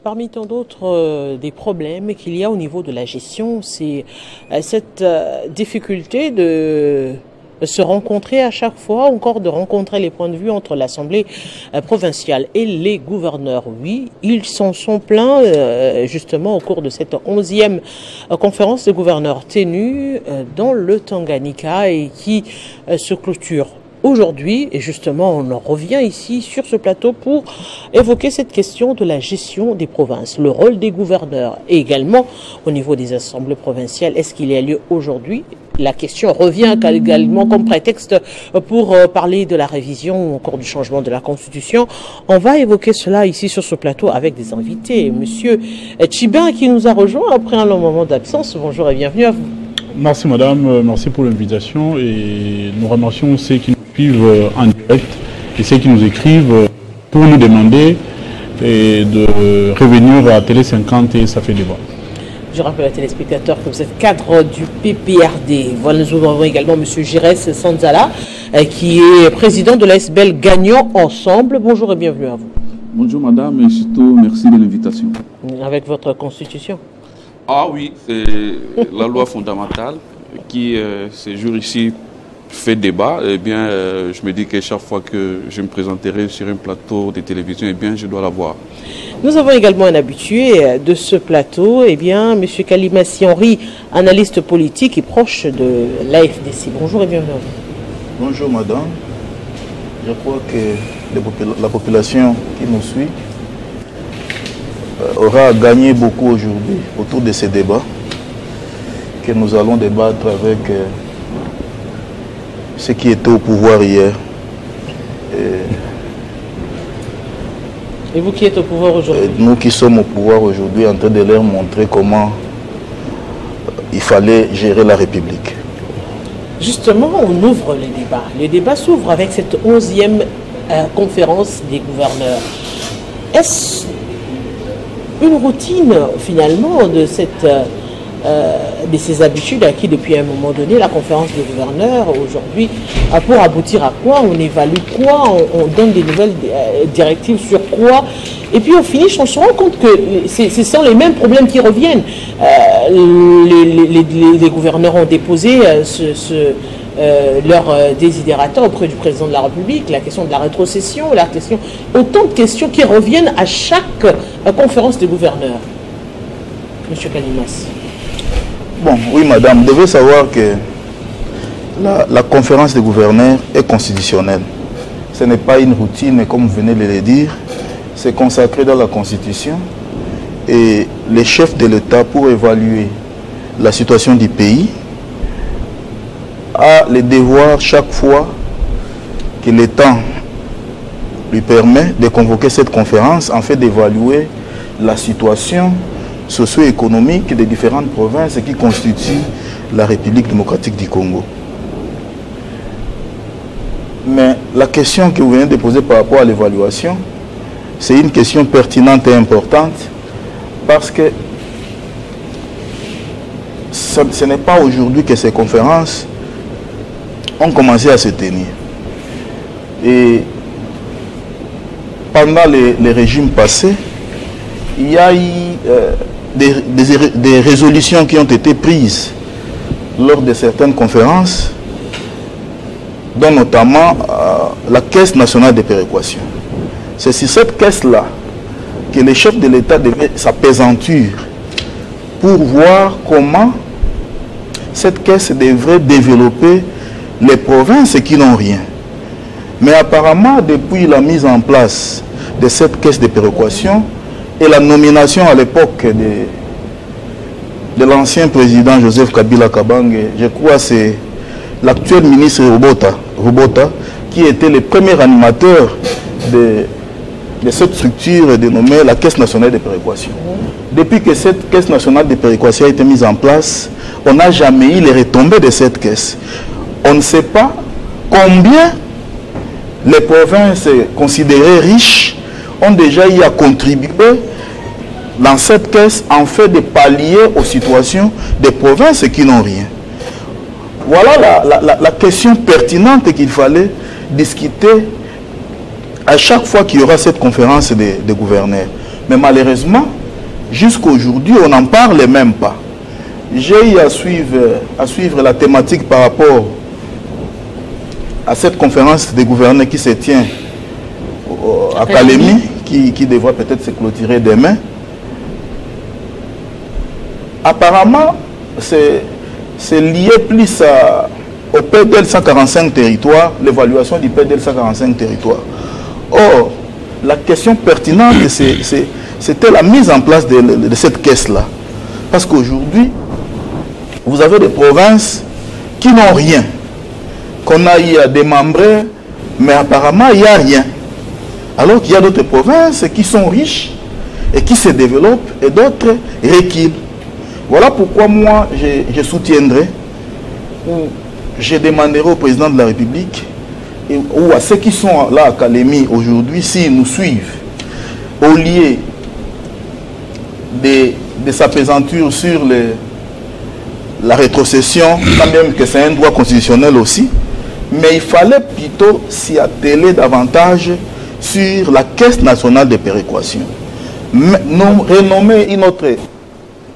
parmi tant d'autres des problèmes qu'il y a au niveau de la gestion, c'est cette difficulté de se rencontrer à chaque fois, encore de rencontrer les points de vue entre l'Assemblée provinciale et les gouverneurs. Oui, ils s'en sont plaints justement au cours de cette 11e conférence des gouverneurs tenue dans le Tanganyika et qui se clôture aujourd'hui. Et justement, on en revient ici sur ce plateau pour évoquer cette question de la gestion des provinces, le rôle des gouverneurs et également au niveau des assemblées provinciales. Est-ce qu'il y a lieu aujourd'hui? La question revient également comme prétexte pour parler de la révision ou encore du changement de la Constitution. On va évoquer cela ici sur ce plateau avec des invités. Monsieur Tchibin qui nous a rejoint après un long moment d'absence. Bonjour et bienvenue à vous. Merci madame, merci pour l'invitation et nous remercions ceux qui nous suivent en direct et ceux qui nous écrivent pour nous demander de revenir à Télé 50 et ça fait débat. Je rappelle aux téléspectateurs que vous êtes cadre du PPRD. Voilà, nous avons également M. Giresse Sanzala, qui est président de l'ASBL Gagnant Ensemble. Bonjour et bienvenue à vous. Bonjour madame et surtout merci de l'invitation. Avec votre constitution? Ah oui, c'est la loi fondamentale qui, ce jour ici, fait débat. Eh bien, je me dis que chaque fois que je me présenterai sur un plateau de télévision, eh bien, je dois la voir. Nous avons également un habitué de ce plateau, eh bien, M. Kalimassi Henri, analyste politique et proche de l'AFDC. Bonjour et bienvenue à vous. Bonjour madame. Je crois que la population qui nous suit aura gagné beaucoup aujourd'hui autour de ces débats que nous allons débattre avec ceux qui étaient au pouvoir hier. Et vous qui êtes au pouvoir aujourd'hui? Nous qui sommes au pouvoir aujourd'hui, en train de leur montrer comment il fallait gérer la République. Justement, on ouvre les débats. Les débats s'ouvrent avec cette 11e conférence des gouverneurs. Est-ce une routine finalement de ces habitudes acquis depuis un moment donné, la conférence des gouverneurs aujourd'hui, pour aboutir à quoi? On évalue quoi? On donne des nouvelles directives sur quoi? Et puis au finish, on se rend compte que ce sont les mêmes problèmes qui reviennent. Les gouverneurs ont déposé leur désidérateur auprès du président de la République, la question de la rétrocession, autant de questions qui reviennent à chaque conférence des gouverneurs. Monsieur Kalimassi. Bon, oui madame, vous devez savoir que la conférence des gouverneurs est constitutionnelle. Ce n'est pas une routine, comme vous venez de le dire. C'est consacré dans la Constitution. Et les chefs de l'État, pour évaluer la situation du pays, a le devoir chaque fois que le temps lui permet de convoquer cette conférence en fait d'évaluer la situation socio-économique des différentes provinces qui constituent la République démocratique du Congo. Mais la question que vous venez de poser par rapport à l'évaluation, c'est une question pertinente et importante parce que ce n'est pas aujourd'hui que ces conférences ont commencé à se tenir. Et pendant les régimes passés, il y a eu des résolutions qui ont été prises lors de certaines conférences, dont notamment la Caisse nationale de péréquation. C'est sur cette caisse-là que les chefs de l'État devaient s'appesantir pour voir comment cette caisse devrait développer les provinces qui n'ont rien. Mais apparemment, depuis la mise en place de cette caisse de péréquation et la nomination à l'époque de l'ancien président Joseph Kabila Kabange, je crois que c'est l'actuel ministre Robota qui était le premier animateur de cette structure dénommée la Caisse nationale de péréquation. Depuis que cette Caisse nationale de péréquation a été mise en place, on n'a jamais eu les retombées de cette caisse. On ne sait pas combien les provinces considérées riches ont déjà eu à contribuer dans cette caisse en fait de pallier aux situations des provinces qui n'ont rien. Voilà la question pertinente qu'il fallait discuter à chaque fois qu'il y aura cette conférence des gouverneurs. Mais malheureusement, Jusqu'à aujourd'hui, on n'en parle même pas. J'ai eu à suivre la thématique par rapport à cette conférence des gouverneurs qui se tient à Kalemi, qui devra peut-être se clôturer demain. Apparemment, c'est lié plus au PDL 145 territoires, l'évaluation du PDL 145 territoires. Or, la question pertinente, c'était la mise en place de cette caisse-là. Parce qu'aujourd'hui, vous avez des provinces qui n'ont rien, qu'on a eu à démembrer, mais apparemment, il n'y a rien. Alors qu'il y a d'autres provinces qui sont riches et qui se développent et d'autres reculent. Voilà pourquoi moi, je soutiendrai, ou je demanderai au président de la République, ou à ceux qui sont là à Kalemi aujourd'hui, s'ils nous suivent, au lieu de s'apaisanture sur la rétrocession, quand même que c'est un droit constitutionnel aussi, mais il fallait plutôt s'y atteler davantage sur la Caisse nationale de péréquation. Renommer une autre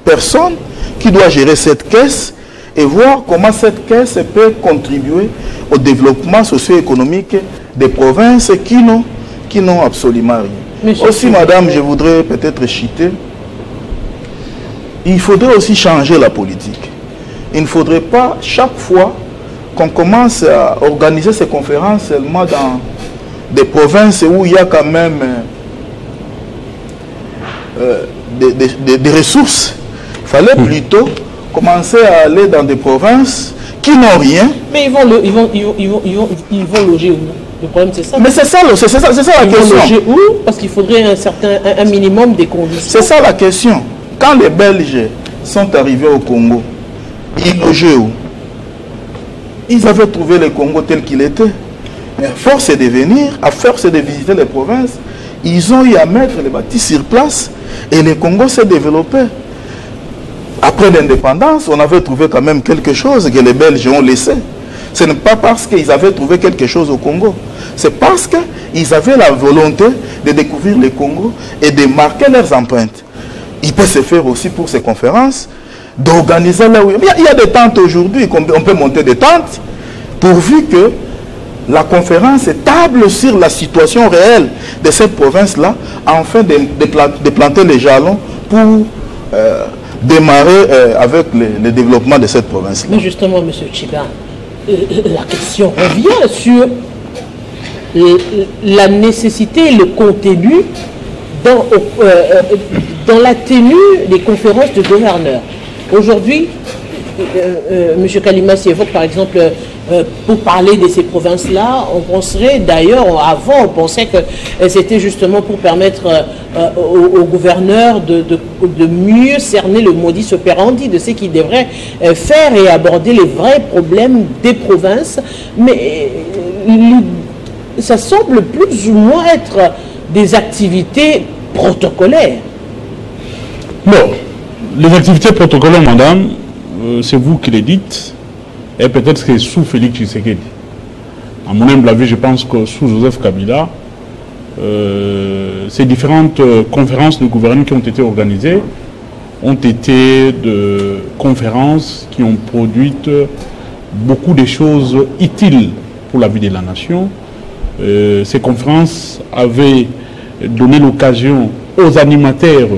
personne qui doit gérer cette caisse et voir comment cette caisse peut contribuer au développement socio-économique des provinces qui n'ont absolument rien. Aussi, madame, je voudrais peut-être chiter, il faudrait aussi changer la politique. Il ne faudrait pas, chaque fois qu'on commence à organiser ces conférences seulement dans des provinces où il y a quand même des ressources, il fallait plutôt commencer à aller dans des provinces qui n'ont rien. Mais ils vont loger où? Le problème, c'est ça. Mais c'est ça la question. Ils vont loger où? Parce qu'il faudrait un minimum de conditions. C'est ça la question. Quand les Belges sont arrivés au Congo, ils logeaient où? Ils avaient trouvé le Congo tel qu'il était. Mais à force de venir, à force de visiter les provinces, ils ont eu à mettre les bâtis sur place et le Congo s'est développé. Après l'indépendance, on avait trouvé quand même quelque chose que les Belges ont laissé. Ce n'est pas parce qu'ils avaient trouvé quelque chose au Congo. C'est parce qu'ils avaient la volonté de découvrir le Congo et de marquer leurs empreintes. Il peut se faire aussi pour ces conférences, d'organiser là où... Il y a des tentes aujourd'hui, on peut monter des tentes, pourvu que la conférence table sur la situation réelle de cette province-là, afin de planter les jalons pour démarrer avec le développement de cette province-là. Mais justement, M. Tchiba, la question revient sur la nécessité et le contenu dans la tenue des conférences de gouverneurs. Aujourd'hui, M. Kalimassi évoque par exemple, pour parler de ces provinces-là, on penserait d'ailleurs, avant on pensait que c'était justement pour permettre aux gouverneurs de mieux cerner le modus operandi de ce qu'ils devraient faire et aborder les vrais problèmes des provinces. Mais ça semble plus ou moins être des activités protocolaires. Non, les activités protocolaires, madame, c'est vous qui les dites, et peut-être que c'est sous Félix Tshisekedi. À mon humble avis, je pense que sous Joseph Kabila, ces différentes conférences de gouvernement qui ont été organisées ont été de conférences qui ont produit beaucoup de choses utiles pour la vie de la nation. Ces conférences avaient donné l'occasion aux animateurs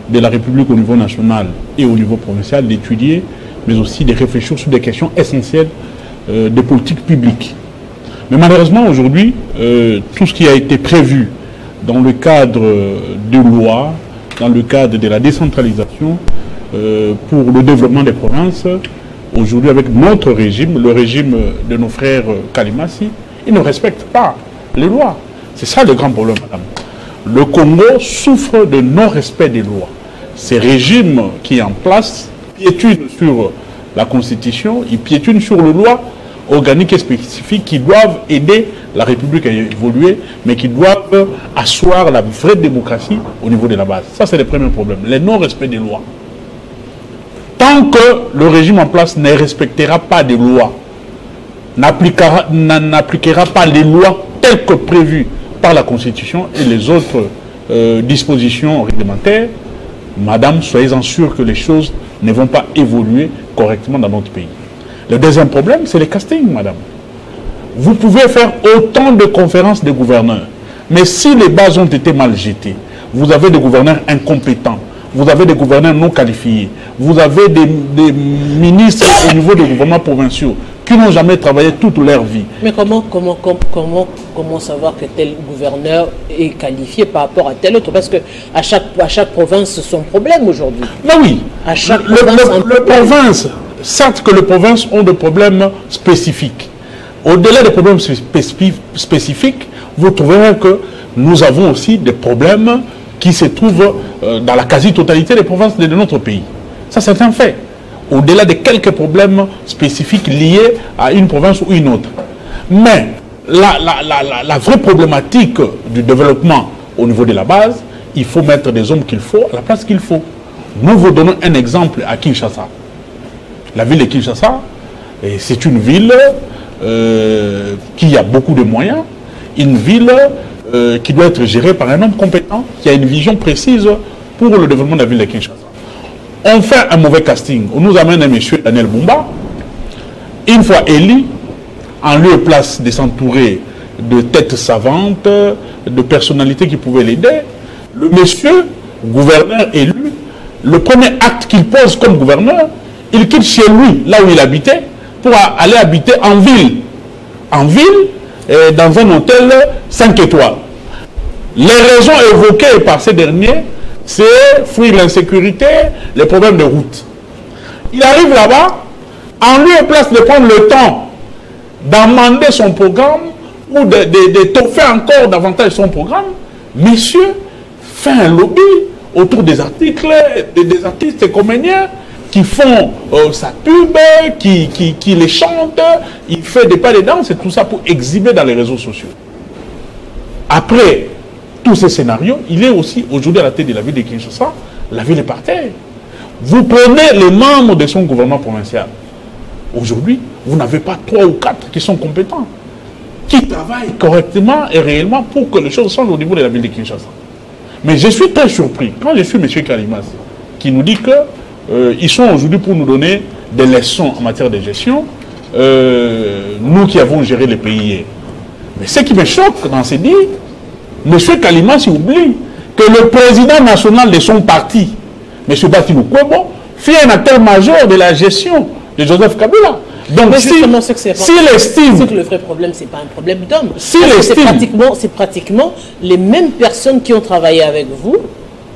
de la République au niveau national et au niveau provincial d'étudier, mais aussi de réfléchir sur des questions essentielles de politique publique. Mais malheureusement, aujourd'hui, tout ce qui a été prévu dans le cadre de loi, dans le cadre de la décentralisation pour le développement des provinces, aujourd'hui avec notre régime, le régime de nos frères Kalimassi, ils ne respectent pas les lois. C'est ça le grand problème, madame. Le Congo souffre de non-respect des lois. Ces régimes qui sont en place piétinent sur la Constitution, ils piétinent sur les lois organiques et spécifiques qui doivent aider la République à évoluer, mais qui doivent asseoir la vraie démocratie au niveau de la base. Ça, c'est le premier problème, le non-respect des lois. Tant que le régime en place ne respectera pas des lois, n'appliquera pas les lois telles que prévues par la Constitution et les autres dispositions réglementaires, madame, soyez-en sûre que les choses ne vont pas évoluer correctement dans notre pays. Le deuxième problème, c'est les castings, madame. Vous pouvez faire autant de conférences de gouverneurs, mais si les bases ont été mal jetées, vous avez des gouverneurs incompétents, vous avez des gouverneurs non qualifiés, vous avez des ministres au niveau des gouvernements provinciaux qui n'ont jamais travaillé toute leur vie. Mais comment savoir que tel gouverneur est qualifié par rapport à tel autre? Parce que à chaque province, son problème aujourd'hui. Ben oui, à chaque province, certes que les provinces ont des problèmes spécifiques. Au-delà des problèmes spécifiques, vous trouverez que nous avons aussi des problèmes qui se trouvent dans la quasi-totalité des provinces de notre pays. Ça, c'est un fait. Au-delà de quelques problèmes spécifiques liés à une province ou une autre. Mais la vraie problématique du développement au niveau de la base, il faut mettre des hommes qu'il faut à la place qu'il faut. Nous vous donnons un exemple à Kinshasa. La ville de Kinshasa, c'est une ville qui a beaucoup de moyens, une ville qui doit être gérée par un homme compétent, qui a une vision précise pour le développement de la ville de Kinshasa. On fait un mauvais casting. On nous amène un monsieur Daniel Bumba, une fois élu, en lieu et place de s'entourer de têtes savantes, de personnalités qui pouvaient l'aider. Le monsieur, gouverneur élu, le premier acte qu'il pose comme gouverneur, il quitte chez lui, là où il habitait, pour aller habiter en ville. En ville, dans un hôtel 5 étoiles. Les raisons évoquées par ces derniers, c'est fuir l'insécurité, les problèmes de route. Il arrive là-bas, en lieu et place de prendre le temps d'amender son programme ou de toffer encore davantage son programme, monsieur fait un lobby autour des articles, des artistes comédiens qui font sa pub, qui les chantent, il fait des pas de danse et tout ça pour exhiber dans les réseaux sociaux. Après tous ces scénarios, il est aussi aujourd'hui à la tête de la ville de Kinshasa, la ville est par terre. Vous prenez les membres de son gouvernement provincial. Aujourd'hui, vous n'avez pas 3 ou 4 qui sont compétents, qui travaillent correctement et réellement pour que les choses changent au niveau de la ville de Kinshasa. Mais je suis très surpris quand je suis M. Kalimas, qui nous dit que ils sont aujourd'hui pour nous donner des leçons en matière de gestion, nous qui avons géré le pays hier. Mais ce qui me choque dans ces dits, M. Kalimas oublie que le président national de son parti, M. Batilou Kwebo, fait un acteur majeur de la gestion de Joseph Kabila. Donc s'il estime... C'est que le vrai problème, ce n'est pas un problème d'homme. C'est pratiquement les mêmes personnes qui ont travaillé avec vous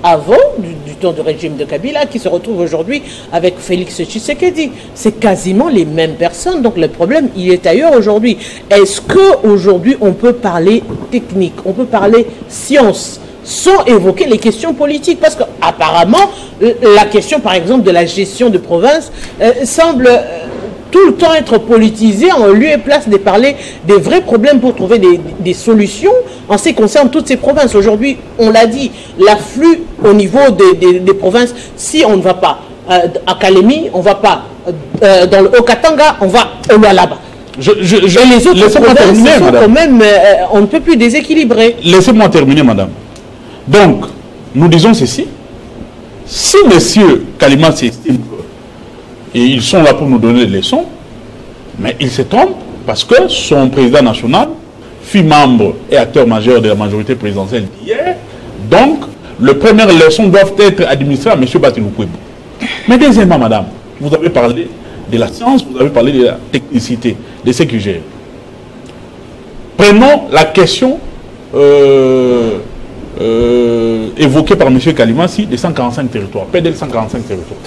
avant du temps du régime de Kabila qui se retrouvent aujourd'hui avec Félix Tshisekedi. C'est quasiment les mêmes personnes. Donc le problème, il est ailleurs aujourd'hui. Est-ce qu'aujourd'hui, on peut parler technique, on peut parler science sans évoquer les questions politiques? Parce qu'apparemment, la question, par exemple, de la gestion de province semble tout le temps être politisée en lieu et place de parler des vrais problèmes pour trouver des solutions en ce qui concerne toutes ces provinces. Aujourd'hui, on l'a dit, l'afflux au niveau des provinces, si on ne va pas à Kalemi, on ne va pas dans le Haut-Katanga, on va au Lualaba. Et les autres provinces sont quand même, on ne peut plus déséquilibrer. Laissez-moi terminer, madame. Donc, nous disons ceci. Si M. Kalimas estime et ils sont là pour nous donner des leçons, mais il se trompe parce que son président national fut membre et acteur majeur de la majorité présidentielle d'hier. Donc, les premières leçons doivent être administrées à M. Batilou Kwebo. Mais deuxièmement, madame, vous avez parlé de la science, vous avez parlé de la technicité, de ce qui gère. Prenons la question évoquée par M. Kalimassi des 145 territoires, PDL 145 territoires.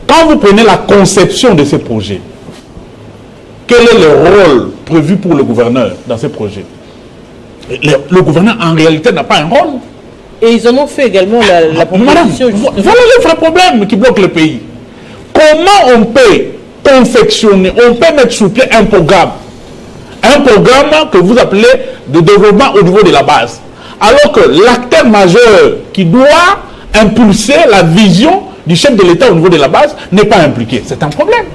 Quand vous prenez la conception de ces projets, quel est le rôle prévu pour le gouverneur dans ces projets? Le gouverneur, en réalité, n'a pas un rôle. Et ils en ont fait également la proposition. Madame, voilà le vrai problème qui bloque le pays. Comment on peut confectionner, on peut mettre sur pied un programme que vous appelez de développement au niveau de la base, alors que l'acteur majeur qui doit impulser la vision du chef de l'État au niveau de la base n'est pas impliqué. C'est un problème.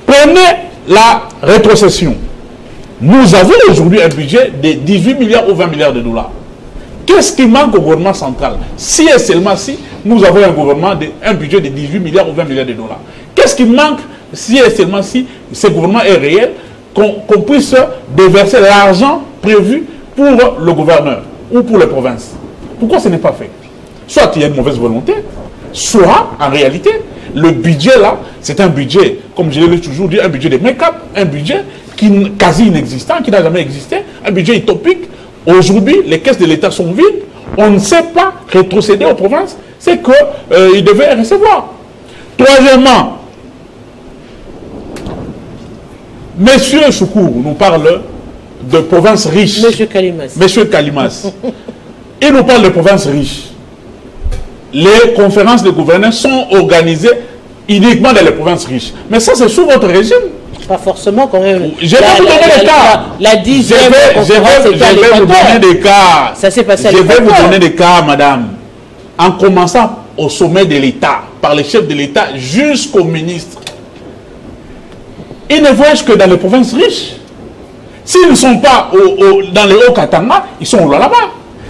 Prenez la rétrocession. Nous avons aujourd'hui un budget de 18 milliards ou 20 milliards de dollars. Qu'est-ce qui manque au gouvernement central? Si et seulement si nous avons un budget de 18 milliards ou 20 milliards de dollars. Qu'est-ce qui manque si et seulement si ce gouvernement est réel, qu'on puisse déverser l'argent prévu pour le gouverneur ou pour les provinces? Pourquoi ce n'est pas fait? Soit il y a une mauvaise volonté, soit en réalité, le budget là, c'est un budget, comme je l'ai toujours dit, un budget de make-up, un budget quasi inexistant, qui n'a jamais existé, un budget utopique. Aujourd'hui, les caisses de l'État sont vides, on ne sait pas rétrocéder aux provinces, c'est qu'ils devaient recevoir. Troisièmement, Monsieur Choukourou nous parle de provinces riches. Monsieur Kalimas. Monsieur Kalimas. Il nous parle de provinces riches. Les conférences de gouverneurs sont organisées uniquement dans les provinces riches. Mais ça, c'est sous votre régime. Pas forcément quand même. Je vais vous donner des cas. La 10e Je vais vous donner des cas. Ça s'est passé à Je vais l'Équateur. vous donner des cas, madame. En commençant au sommet de l'État, par les chefs de l'État jusqu'aux ministres. Ils ne voyagent que dans les provinces riches. S'ils ne sont pas dans les Hauts-Katanga, ils sont au Lualaba.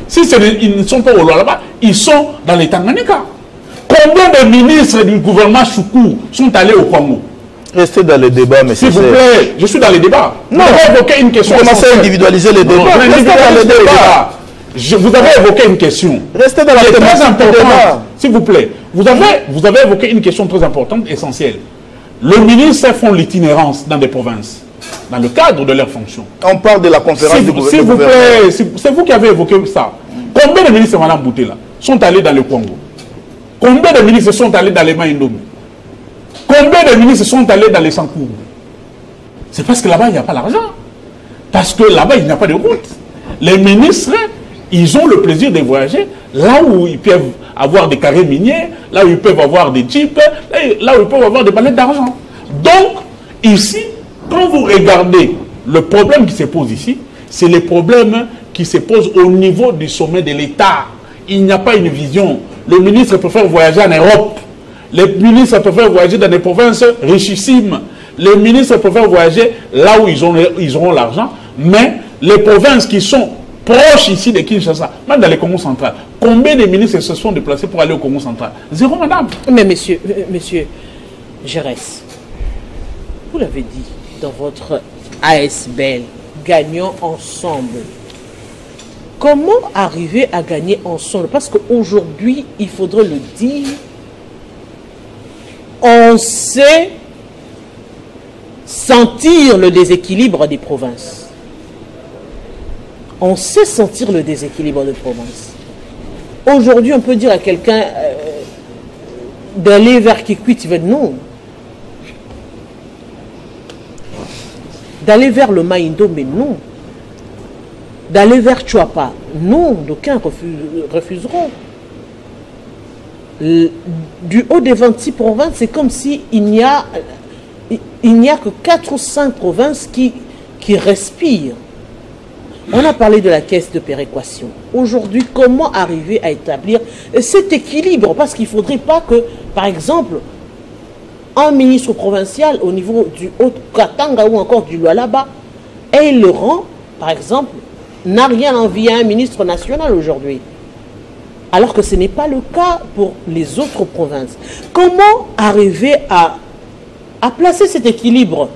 Si ils ne sont pas au Lualaba, ils sont dans les Tanganyika. Combien de ministres du gouvernement Choukou sont allés au Congo? Restez dans le débat, mais s'il vous plaît, je suis dans les débats. Non, vous avez évoqué une question. Vous commencez à individualiser les débats. Restez dans le débat. Vous avez évoqué une question. Restez dans la thématique très importante. débat. S'il vous plaît, vous avez évoqué une question très importante, essentielle. Le ministre font l'itinérance dans des provinces, dans le cadre de leurs fonctions. On parle de la conférence du gouvernement. S'il vous plaît, c'est vous qui avez évoqué ça. Combien de ministres, Mme Boutela, sont allés dans le Congo? Combien de ministres sont allés dans les Maïndomi? Combien de ministres sont allés dans les Sankourou? C'est parce que là-bas, il n'y a pas l'argent. Parce que là-bas, il n'y a pas de route. Les ministres, ils ont le plaisir de voyager là où ils peuvent avoir des carrés miniers, là où ils peuvent avoir des jeeps, là où ils peuvent avoir des palettes d'argent. Donc, ici, quand vous regardez le problème qui se pose ici, c'est les problèmes qui se posent au niveau du sommet de l'État. Il n'y a pas une vision. Le ministre préfère voyager en Europe. Les ministres préfèrent voyager dans des provinces richissimes. Les ministres préfèrent voyager là où ils auront l'argent. Mais les provinces qui sont proches ici de Kinshasa, même dans les Congo central, combien de ministres se sont déplacés pour aller au Congo central? Zéro, madame. Mais monsieur Gérès, vous l'avez dit dans votre ASBL, gagnons ensemble. Comment arriver à gagner ensemble? Parce qu'aujourd'hui, il faudrait le dire, on sait sentir le déséquilibre des provinces. On sait sentir le déséquilibre des provinces. Aujourd'hui, on peut dire à quelqu'un d'aller vers Kikwit, non. D'aller vers le Maïndo, mais non. D'aller vers Chouapa, non, d'aucuns refuseront. Du haut des 26 provinces, c'est comme s'il n'y a que 4 ou 5 provinces qui respirent. On a parlé de la caisse de péréquation. Aujourd'hui, comment arriver à établir cet équilibre? Parce qu'il ne faudrait pas que, par exemple, un ministre provincial au niveau du Haut-Katanga ou encore du Lualaba ait le rang, par exemple, n'a rien envie à un ministre national aujourd'hui. Alors que ce n'est pas le cas pour les autres provinces. Comment arriver à placer cet équilibre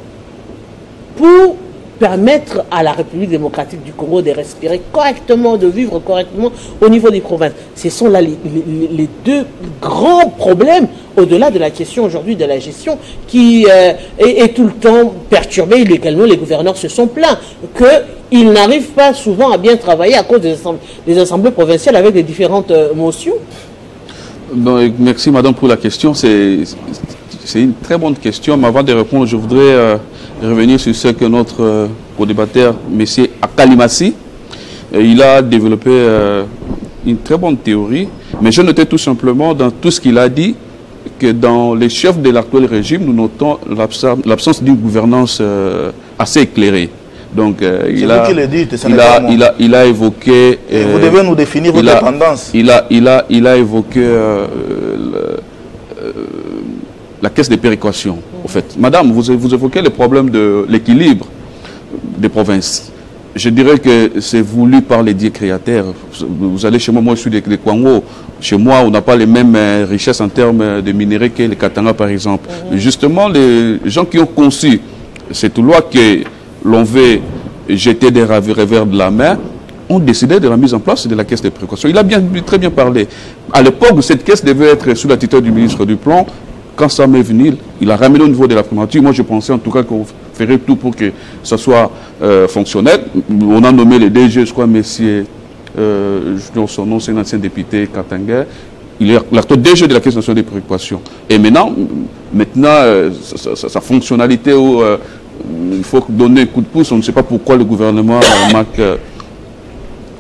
pour permettre à la République démocratique du Congo de respirer correctement, de vivre correctement au niveau des provinces? Ce sont là les deux grands problèmes, au-delà de la question aujourd'hui de la gestion, qui est tout le temps perturbée. Illégalement, les gouverneurs se sont plaints qu'ils n'arrivent pas souvent à bien travailler à cause des assemblées provinciales avec les différentes motions. Donc, merci madame pour la question. C'est une très bonne question, mais avant de répondre, je voudrais revenir sur ce que notre co-débatteur, M. Kalimas, il a développé une très bonne théorie, mais je notais tout simplement dans tout ce qu'il a dit que dans les chefs de l'actuel régime, nous notons l'absence d'une gouvernance assez éclairée. Donc, il a évoqué... vous devez nous définir votre tendance. Il a évoqué la caisse de péréquation, au fait. Madame, vous évoquez le problème de l'équilibre des provinces. Je dirais que c'est voulu par les dits créateurs. Vous allez chez moi, moi je suis des Kwango. Chez moi, on n'a pas les mêmes richesses en termes de minerais que les Katanga, par exemple. Justement, les gens qui ont conçu cette loi que l'on veut jeter des revers de la main ont décidé de la mise en place de la caisse de précaution. Il a très bien parlé. À l'époque, cette caisse devait être sous la tutelle du ministre du Plan. Quand ça m'est venu, il a ramené au niveau de la primature. Moi, je pensais en tout cas qu'on ferait tout pour que ça soit fonctionnel. On a nommé les DG, je crois, messieurs, son nom, c'est un ancien député Katanga. Il est l'acteur DG de la Caisse nationale des préoccupations. Et maintenant sa fonctionnalité, où il faut donner un coup de pouce, on ne sait pas pourquoi le gouvernement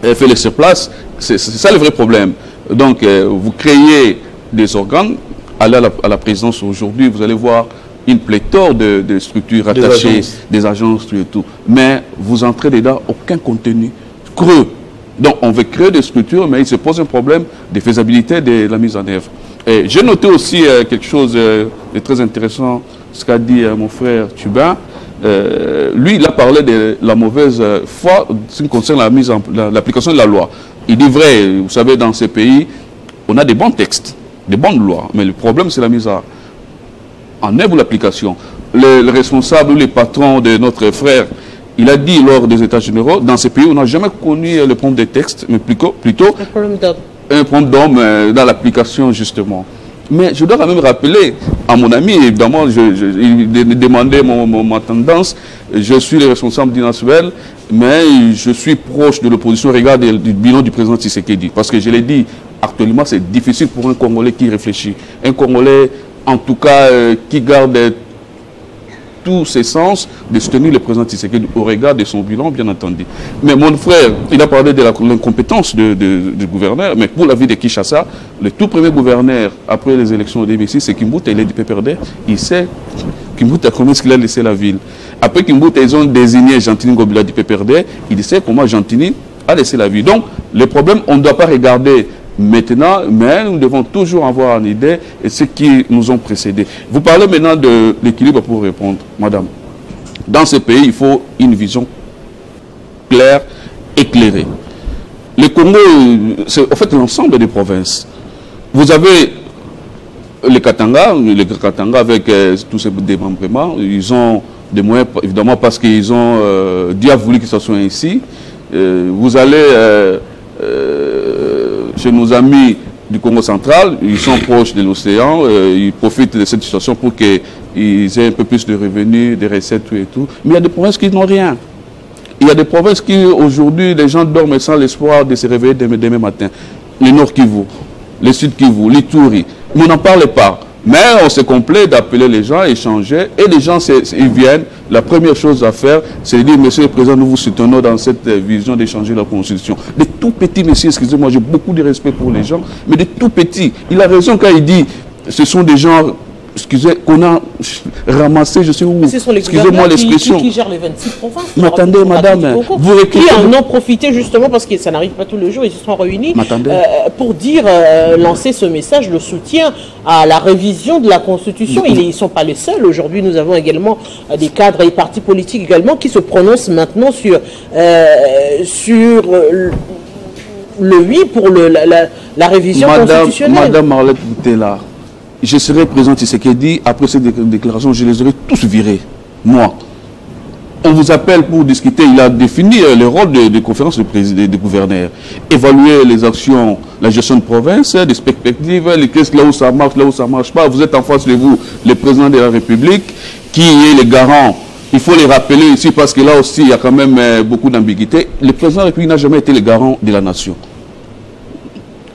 fait laisser place. C'est ça le vrai problème. Donc, vous créez des organes. Allez à la présidence aujourd'hui, vous allez voir une pléthore de structures attachées, des agences et tout. Mais vous entrez dedans, aucun contenu creux. Donc on veut créer des structures, mais il se pose un problème de faisabilité de la mise en œuvre. J'ai noté aussi quelque chose de très intéressant, ce qu'a dit mon frère Tubin. Lui, il a parlé de la mauvaise foi en ce qui concerne l'application de la loi. Il dit vrai, vous savez, dans ces pays, on a des bons textes, des bonnes lois, mais le problème, c'est la mise en œuvre ou l'application. Le responsable, les patrons de notre frère, il a dit lors des États généraux, dans ces pays, on n'a jamais connu le problème des textes, mais plutôt un problème d'homme dans l'application, justement. Mais je dois quand même rappeler à mon ami, évidemment, il demandait ma tendance. Je suis le responsable d'Inaswell, mais je suis proche de l'opposition au regard du bilan du président Tshisekedi. Parce que je l'ai dit, actuellement, c'est difficile pour un Congolais qui réfléchit. Un Congolais, en tout cas, qui garde tous ses sens, de soutenir le président Tshisekedi au regard de son bilan, bien entendu. Mais mon frère, il a parlé de l'incompétence du gouverneur, mais pour la vie de Kinshasa, le tout premier gouverneur, après les élections de 2006, c'est Kimbuta, il est du PPRD, il sait Kimbuta comment est-ce qu'il a laissé la ville. Après Kimbuta, ils ont désigné Gentini Ngobila du PPRD, il sait comment Gentini a laissé la ville. Donc, le problème, on ne doit pas regarder maintenant, mais nous devons toujours avoir une idée et ceux qui nous ont précédés. Vous parlez maintenant de l'équilibre pour répondre, madame. Dans ce pays, il faut une vision claire, éclairée. Le Congo, c'est en fait l'ensemble des provinces. Vous avez les Katanga avec tous ces démembrements, ils ont des moyens, évidemment parce qu'ils ont Dieu a voulu que ce soit ainsi. Vous allez chez nos amis du Congo central, ils sont proches de l'océan, ils profitent de cette situation pour qu'ils aient un peu plus de revenus, de recettes, tout et tout. Mais il y a des provinces qui n'ont rien. Il y a des provinces qui, aujourd'hui, les gens dorment sans l'espoir de se réveiller demain matin. Le Nord Kivu, le Sud Kivu, l'Ituri. Mais on n'en parle pas. Mais on se complaît d'appeler les gens, échanger, et les gens, ils viennent. La première chose à faire, c'est de dire, Monsieur le Président, nous vous soutenons dans cette vision d'échanger la Constitution. Des tout petits messieurs, excusez-moi, j'ai beaucoup de respect pour les gens, mais des tout petits. Il a raison quand il dit, ce sont des gens, excusez, qu'on a ramassé, je sais où, excusez-moi l'expression. Qui gèrent les 26 provinces. Mais attendez, madame, vous qui en ont profité justement, parce que ça n'arrive pas tous les jours, ils se sont réunis pour dire, lancer ce message de soutien à la révision de la Constitution. Ils ne sont pas les seuls. Aujourd'hui, nous avons également des cadres et partis politiques également qui se prononcent maintenant sur le oui pour la révision constitutionnelle. Madame Marlette Boutella, je serai présent Tshisekedi, après cette déclaration, je les aurai tous virés, moi. On vous appelle pour discuter, il a défini le rôle de conférence de gouverneurs. Évaluer les actions, la gestion de province, des perspectives, les caisses là où ça marche pas. Vous êtes en face de vous, le président de la République, qui est le garant. Il faut les rappeler ici parce que là aussi, il y a quand même beaucoup d'ambiguïté. Le président de la République n'a jamais été le garant de la nation.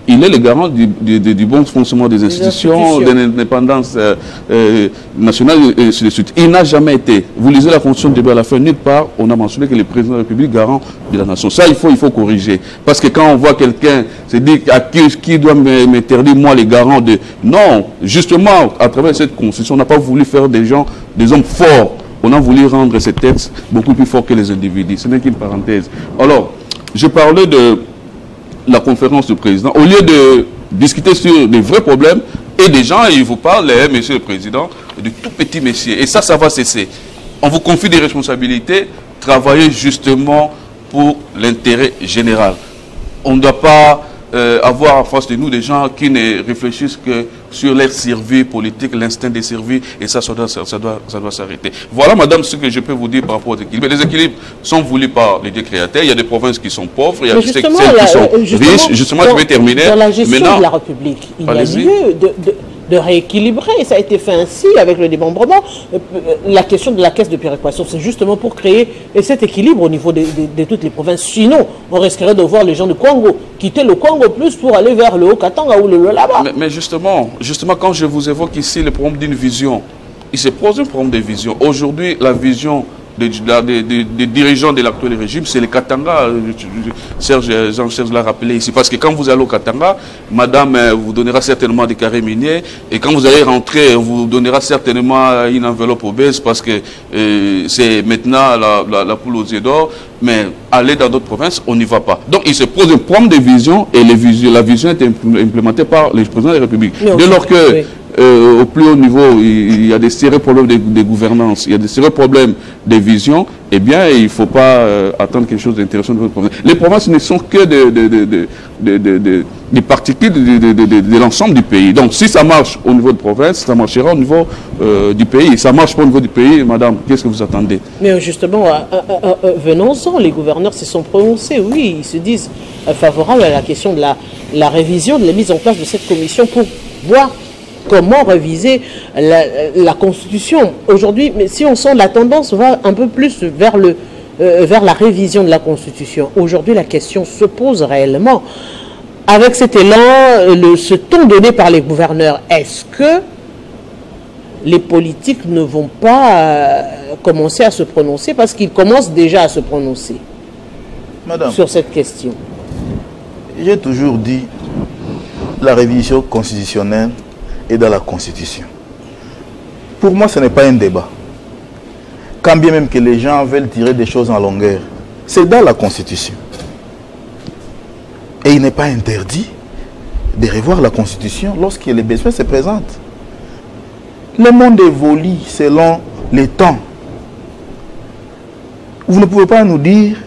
Il est le garant du bon fonctionnement des institutions, de l'indépendance nationale et ainsi de suite. Il n'a jamais été. Vous lisez la Constitution de à la fin, nulle part, on a mentionné que le président de la République est garant de la nation. Ça, il faut corriger. Parce que quand on voit quelqu'un se dire à qui doit m'interdire, moi, les garants de... Non, justement, à travers cette Constitution, on n'a pas voulu faire des hommes forts. On a voulu rendre ces textes beaucoup plus forts que les individus. Ce n'est qu'une parenthèse. Alors, je parlais de la conférence du président, au lieu de discuter sur des vrais problèmes, et des gens, ils vous parlent, monsieur le président, de tout petits messieurs. Et ça va cesser. On vous confie des responsabilités, travailler justement pour l'intérêt général. On ne doit pas avoir en face de nous des gens qui ne réfléchissent que sur leur survie politique, l'instinct de survie, et ça doit s'arrêter. Voilà, madame, ce que je peux vous dire par rapport aux équilibres. Les équilibres sont voulus par les dieux créateurs. Il y a des provinces qui sont pauvres, il y a celles qui sont riches. Justement, je vais terminer. Dans la gestion de la République, il y a lieu de rééquilibrer. Ça a été fait ainsi avec le démembrement. La question de la caisse de péréquation, c'est justement pour créer cet équilibre au niveau de toutes les provinces. Sinon, on risquerait de voir les gens du Congo quitter le Congo plus pour aller vers le Haut-Katanga ou le là-bas. Mais justement, quand je vous évoque ici le problème d'une vision, il se pose un problème de vision. Aujourd'hui, la vision des dirigeants de l'actuel régime, c'est le Katanga. Jean-Serge l'a rappelé ici. Parce que quand vous allez au Katanga, madame vous donnera certainement des carrés miniers. Et quand vous allez rentrer, on vous donnera certainement une enveloppe obèse parce que c'est maintenant la poule aux yeux d'or. Mais aller dans d'autres provinces, on n'y va pas. Donc il se pose un problème de vision et la vision est implémentée par les présidents de la République. Dès lors que au plus haut niveau, il y a des sérieux problèmes de gouvernance, il y a des sérieux problèmes de vision, eh bien, il ne faut pas attendre quelque chose d'intéressant de votre province. Les provinces ne sont que des particules de l'ensemble du pays. Donc, si ça marche au niveau de province, ça marchera au niveau du pays. Ça ne marche pas au niveau du pays, madame, qu'est-ce que vous attendez? Mais justement, venons-en, les gouverneurs se sont prononcés, oui, ils se disent favorables à la question de la révision, de la mise en place de cette commission pour voir comment réviser la Constitution. Aujourd'hui, mais si on sent la tendance va un peu plus vers la révision de la Constitution. Aujourd'hui, la question se pose réellement. Avec cet élan, ce ton donné par les gouverneurs, est-ce que les politiques ne vont pas commencer à se prononcer parce qu'ils commencent déjà à se prononcer sur cette question? J'ai toujours dit la révision constitutionnelle et dans la Constitution. Pour moi, ce n'est pas un débat. Quand bien même que les gens veulent tirer des choses en longueur, c'est dans la Constitution. Et il n'est pas interdit de revoir la Constitution lorsque les besoins se présentent. Le monde évolue selon les temps. Vous ne pouvez pas nous dire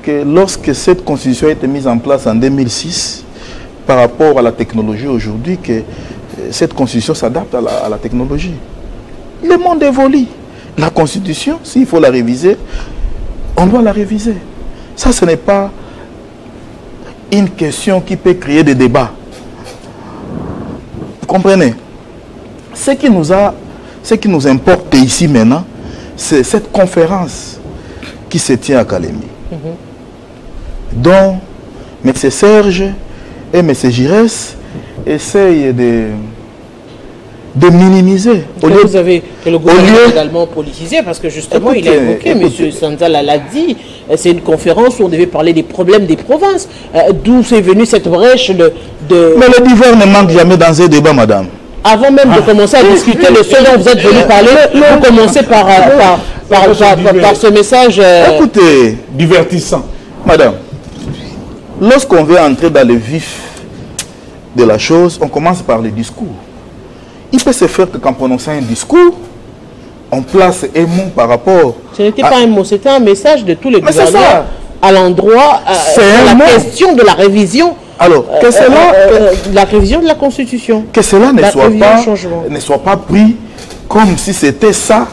que lorsque cette Constitution a été mise en place en 2006, par rapport à la technologie aujourd'hui, que cette Constitution s'adapte à la technologie. Le monde évolue. La Constitution, s'il faut la réviser, on doit la réviser. Ça, ce n'est pas une question qui peut créer des débats. Vous comprenez? Ce qui nous importe ici maintenant, c'est cette conférence qui se tient à Kalemi. Donc, M. Serge et M. Giresse essayent de minimiser. Vous avez le gouvernement également politisé parce que justement, il a évoqué, M. Sanzala l'a dit, c'est une conférence où on devait parler des problèmes des provinces. D'où c'est venu cette brèche de... Mais le divers ne manque jamais dans ces débats, madame. Avant même de commencer à discuter de ce dont vous êtes venu parler, vous commencez par ce message... Écoutez, divertissant. Madame, lorsqu'on veut entrer dans le vif de la chose, on commence par le discours. Il peut se faire que quand prononçant un discours, on place un mot par rapport... Ce n'était pas un mot, c'était un message de tous les gouverneurs à l'endroit de la question de la révision. Alors, que cela... la révision de la Constitution. Que cela ne soit pas pris comme si c'était ça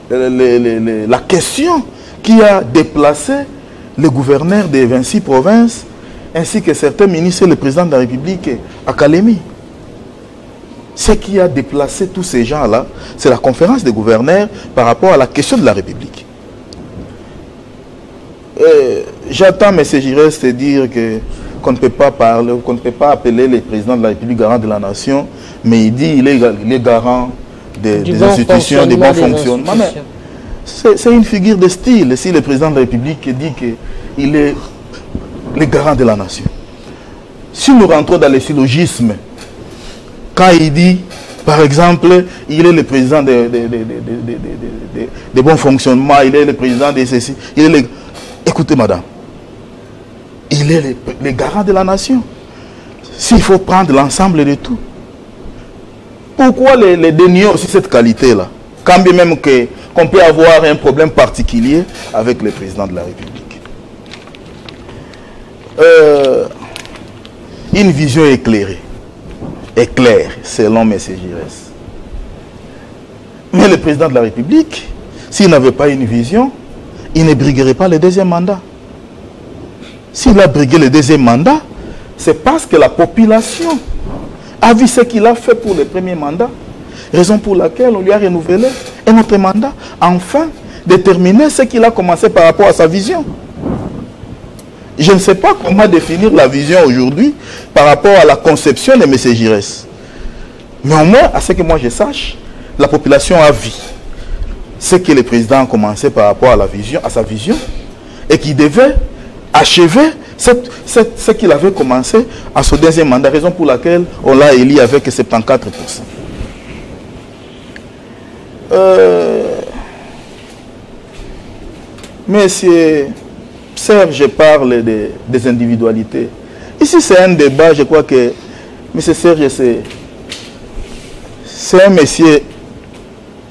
la question qui a déplacé le gouverneur des 26 provinces ainsi que certains ministres et le président de la République à Kalemi. Ce qui a déplacé tous ces gens-là, c'est la conférence des gouverneurs par rapport à la question de la République. J'entends M. Giresse te dire qu'on ne peut pas parler, qu'on ne peut pas appeler le président de la République garant de la nation, mais il dit qu'il est garant des institutions, des bons fonctionnements. C'est une figure de style si le président de la République dit qu'il est le garant de la nation. Si nous rentrons dans le syllogisme, quand il dit, par exemple, il est le président des bons fonctionnements, il est le président de ceci, il est le... Écoutez, madame, il est le garant de la nation. S'il faut prendre l'ensemble de tout, pourquoi les dénier aussi cette qualité-là? Quand bien même qu'on peut avoir un problème particulier avec le président de la République. Une vision éclairée, claire, selon M. Giresse. Mais le président de la République, s'il n'avait pas une vision, il ne briguerait pas le deuxième mandat. S'il a brigué le deuxième mandat, c'est parce que la population a vu ce qu'il a fait pour le premier mandat, raison pour laquelle on lui a renouvelé un autre mandat, enfin déterminer ce qu'il a commencé par rapport à sa vision. Je ne sais pas comment définir la vision aujourd'hui par rapport à la conception de M. Giresse. Mais au moins, à ce que moi je sache, la population a vu ce que le président a commencé par rapport à la vision, à sa vision, et qui devait achever ce qu'il avait commencé à son deuxième mandat, raison pour laquelle on l'a élu avec 74%. Monsieur Serge parle des individualités. Ici, c'est un débat, je crois que M. Serge, c'est un monsieur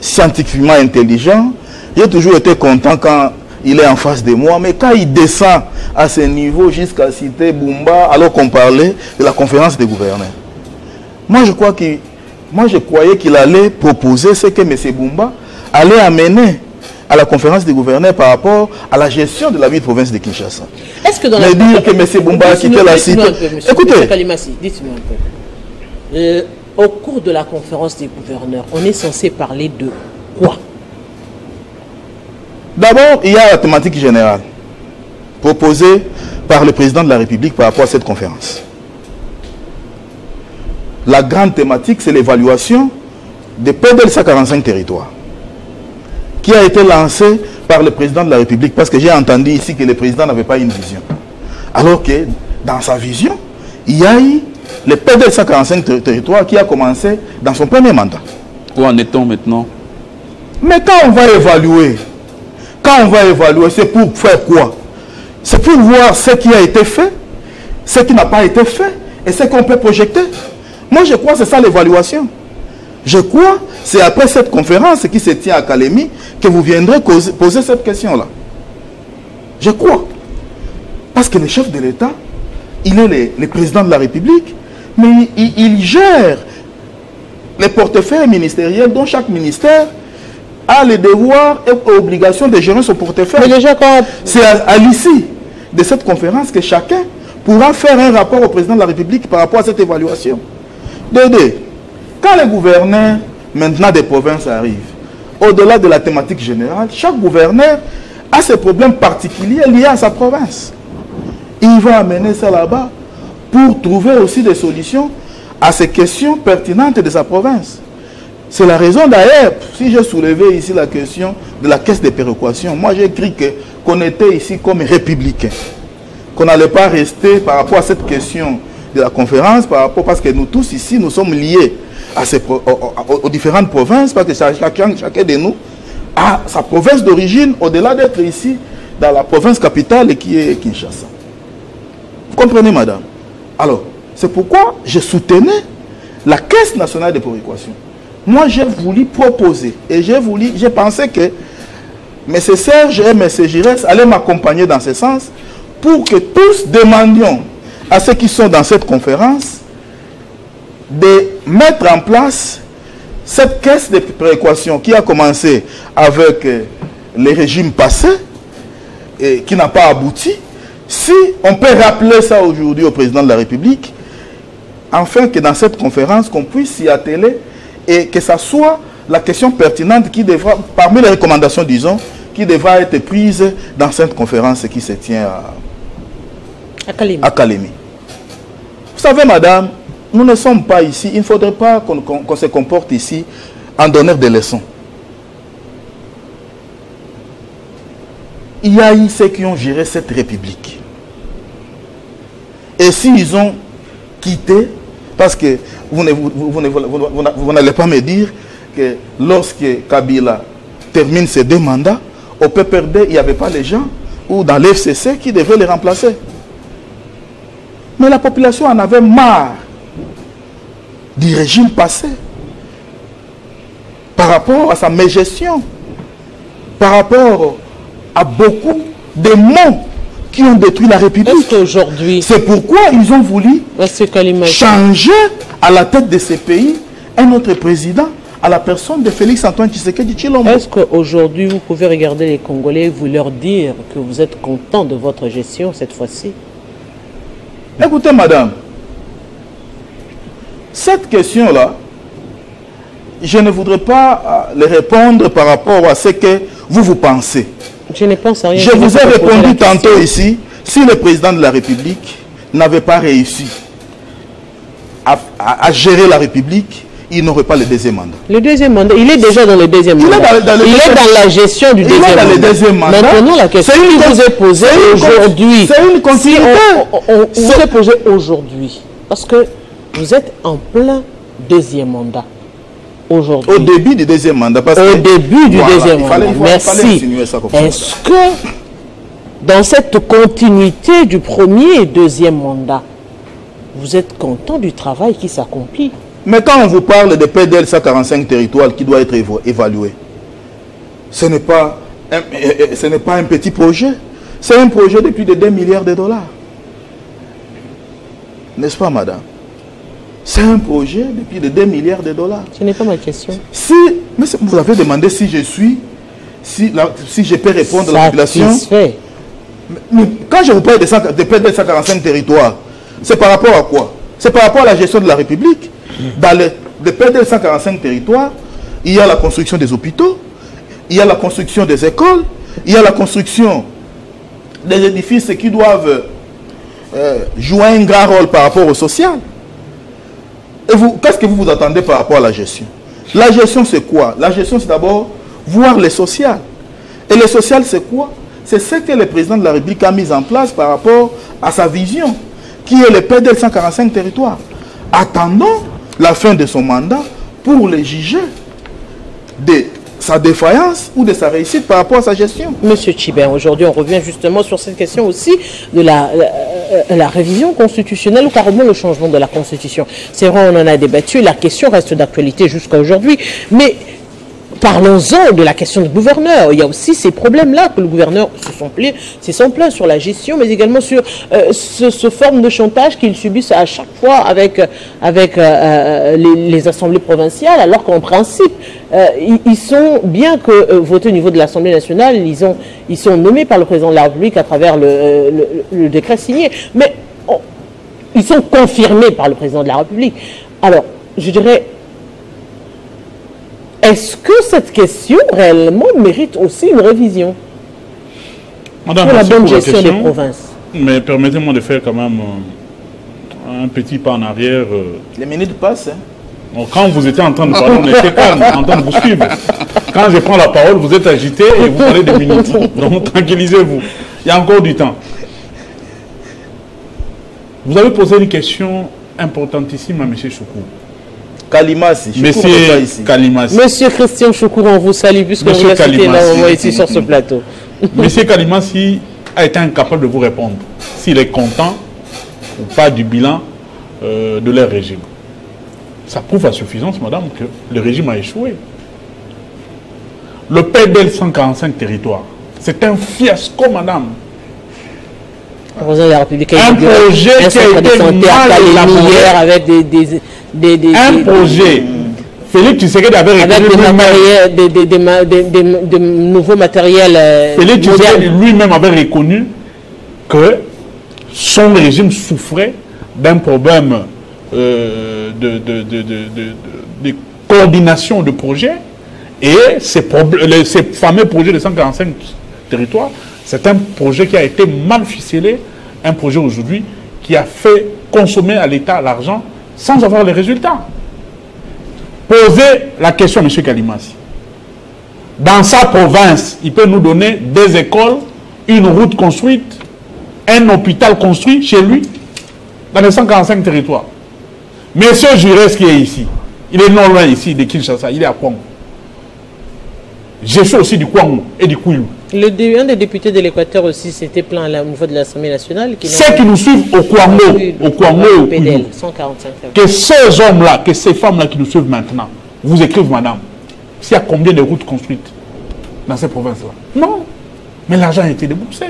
scientifiquement intelligent. J'ai toujours été content quand il est en face de moi, mais quand il descend à ce niveau jusqu'à citer Bumba, alors qu'on parlait de la conférence des gouverneurs. Moi, je croyais qu'il allait proposer ce que M. Bumba allait amener à la conférence des gouverneurs par rapport à la gestion de la ville de province de Kinshasa. Est-ce que dans mais la... dire que M. Bumba a quitté la cité... Écoutez, M. Kalimassi, dites-moi un peu. Au cours de la conférence des gouverneurs, on est censé parler de quoi? D'abord, il y a la thématique générale proposée par le président de la République par rapport à cette conférence. La grande thématique, c'est l'évaluation des PDLSA 45 territoires qui a été lancée par le président de la République, parce que j'ai entendu ici que le président n'avait pas une vision. Alors que dans sa vision, il y a eu le PDLSA 45 territoires qui a commencé dans son premier mandat. Où en est-on maintenant? Mais quand on va évaluer, c'est pour faire quoi? C'est pour voir ce qui a été fait, ce qui n'a pas été fait et ce qu'on peut projeter. Moi, je crois que c'est ça l'évaluation. Je crois que c'est après cette conférence qui se tient à Kalemi que vous viendrez poser cette question-là. Je crois. Parce que le chef de l'État, il est le président de la République, mais il gère les portefeuilles ministériels dont chaque ministère a le devoir et l'obligation de gérer son portefeuille. Mais déjà, c'est à l'issue de cette conférence que chacun pourra faire un rapport au président de la République par rapport à cette évaluation. Quand les gouverneurs maintenant des provinces arrivent, au-delà de la thématique générale, chaque gouverneur a ses problèmes particuliers liés à sa province. Il va amener ça là-bas pour trouver aussi des solutions à ces questions pertinentes de sa province. C'est la raison d'ailleurs, si j'ai soulevé ici la question de la caisse de péréquation, moi j'ai écrit qu'on était ici comme républicains, qu'on n'allait pas rester par rapport à cette question de la conférence, parce que nous tous ici, nous sommes liés à aux différentes provinces, parce que chacun de nous a sa province d'origine, au-delà d'être ici dans la province capitale qui est Kinshasa. Vous comprenez, madame? Alors, c'est pourquoi je soutenais la Caisse nationale de péréquation. Moi, j'ai voulu proposer, et j'ai pensé que M. Serge et M. Giresse allaient m'accompagner dans ce sens, pour que tous demandions à ceux qui sont dans cette conférence de mettre en place cette caisse de péréquation qui a commencé avec les régimes passés et qui n'a pas abouti. Si on peut rappeler ça aujourd'hui au président de la République, afin que dans cette conférence, qu'on puisse s'y atteler et que ça soit la question pertinente qui devra, parmi les recommandations, disons, qui devra être prise dans cette conférence qui se tient à Kalemi. Vous savez, madame, nous ne sommes pas ici, il ne faudrait pas qu'on se comporte ici en donneur de leçons. Il y a eu ceux qui ont géré cette république. Et s'ils ont quitté, parce que vous n'allez pas me dire que lorsque Kabila termine ses 2 mandats, au PPRD, il n'y avait pas les gens, ou dans l'FCC, qui devaient les remplacer. Mais la population en avait marre du régime passé par rapport à sa mégestion. par rapport à beaucoup de mots qui ont détruit la République. Est-ce qu'aujourd'hui... C'est pourquoi ils ont voulu changer à la tête de ces pays un autre président, à la personne de Félix Antoine Tshisekedi Tshilombo. Est-ce qu'aujourd'hui, vous pouvez regarder les Congolais et vous leur dire que vous êtes content de votre gestion cette fois-ci? Écoutez, madame, cette question-là, je ne voudrais pas les répondre par rapport à ce que vous pensez. Je ne pense à rien. Je vous ai répondu tantôt ici, si le président de la République n'avait pas réussi à gérer la République, il n'aurait pas le deuxième mandat. Le deuxième mandat, il est déjà dans le deuxième mandat. Il est dans la gestion du deuxième mandat. Maintenant, la question qui vous est posée aujourd'hui, c'est une continuité. Vous est posée aujourd'hui, parce que vous êtes en plein deuxième mandat. Au début du deuxième mandat. Au début du deuxième mandat. Merci. Est-ce que dans cette continuité du premier et deuxième mandat, vous êtes content du travail qui s'accomplit? Mais quand on vous parle de PDL 145 territoires qui doit être évalué, ce n'est pas un petit projet. C'est un projet de plus de 2 milliards de dollars. N'est-ce pas, madame? C'est un projet de plus de 2 milliards de dollars. Ce n'est pas ma question. Mais vous avez demandé si je peux répondre à la population. Mais quand je vous parle de PDL 145 territoires, c'est par rapport à quoi? C'est par rapport à la gestion de la République. Dans les PDL 145 territoires, il y a la construction des hôpitaux, il y a la construction des écoles, il y a la construction des édifices qui doivent jouer un grand rôle par rapport au social. Et vous, qu'est-ce que vous attendez par rapport à la gestion? La gestion, c'est quoi? La gestion, c'est d'abord voir le social. Et le social, c'est quoi? C'est ce que le président de la République a mis en place par rapport à sa vision, qui est le PDL 145 territoires. Attendons la fin de son mandat pour le juger de sa défaillance ou de sa réussite par rapport à sa gestion. Monsieur Tchibin, aujourd'hui on revient justement sur cette question aussi de la révision constitutionnelle ou carrément le changement de la Constitution. C'est vrai, on en a débattu, la question reste d'actualité jusqu'à aujourd'hui, mais parlons-en de la question du gouverneur. Il y a aussi ces problèmes-là que le gouverneur se sont plaints sur la gestion, mais également sur ce forme de chantage qu'ils subissent à chaque fois avec les assemblées provinciales, alors qu'en principe, ils sont, bien que votés au niveau de l'Assemblée nationale, ils sont nommés par le président de la République à travers le décret signé, mais ils sont confirmés par le président de la République. Alors, je dirais... Est-ce que cette question réellement mérite aussi une révision? Madame, pour la bonne gestion des provinces? Mais permettez-moi de faire quand même un petit pas en arrière. Les minutes passent. Bon, quand vous étiez en train de parler, on était calme, en train de vous suivre. Quand je prends la parole, vous êtes agité et vous parlez de minutes. Donc tranquillisez-vous. Il y a encore du temps. Vous avez posé une question importantissime à M. Choukou. Kalimassi. Monsieur Kalimassi. Monsieur Christian Choukou, on vous salue puisque vous êtes énormément ici sur ce plateau. Monsieur Kalimassi a été incapable de vous répondre s'il est content ou pas du bilan de leur régime. Ça prouve à suffisance, madame, que le régime a échoué. Le PDL 145 territoires, c'est un fiasco, madame. Le président de la République a un projet qui a été mal élaboré avec un projet. Félix Tshisekedi avait reconnu des nouveaux matériels. Félix Tshisekedi lui-même avait reconnu que son régime souffrait d'un problème de coordination de projets, et ces fameux projets de 145 territoires, c'est un projet qui a été mal ficelé, un projet aujourd'hui qui a fait consommer à l'État l'argent sans avoir les résultats. Posez la question à M. Kalimassi. Dans sa province, il peut nous donner des écoles, une route construite, un hôpital construit chez lui, dans les 145 territoires. Monsieur Jurès qui est ici, il est non loin ici de Kinshasa, il est à Kwango. Je suis aussi du Kwango et du Kouilou. Un des députés de l'Équateur aussi s'était plaint au niveau de l'Assemblée nationale. Ceux qui nous suivent au Kwango et au Kouilou, que ces hommes-là, que ces femmes-là qui nous suivent maintenant, vous écrivent, madame, s'il y a combien de routes construites dans ces provinces-là? Non. Mais l'argent a été déboursé.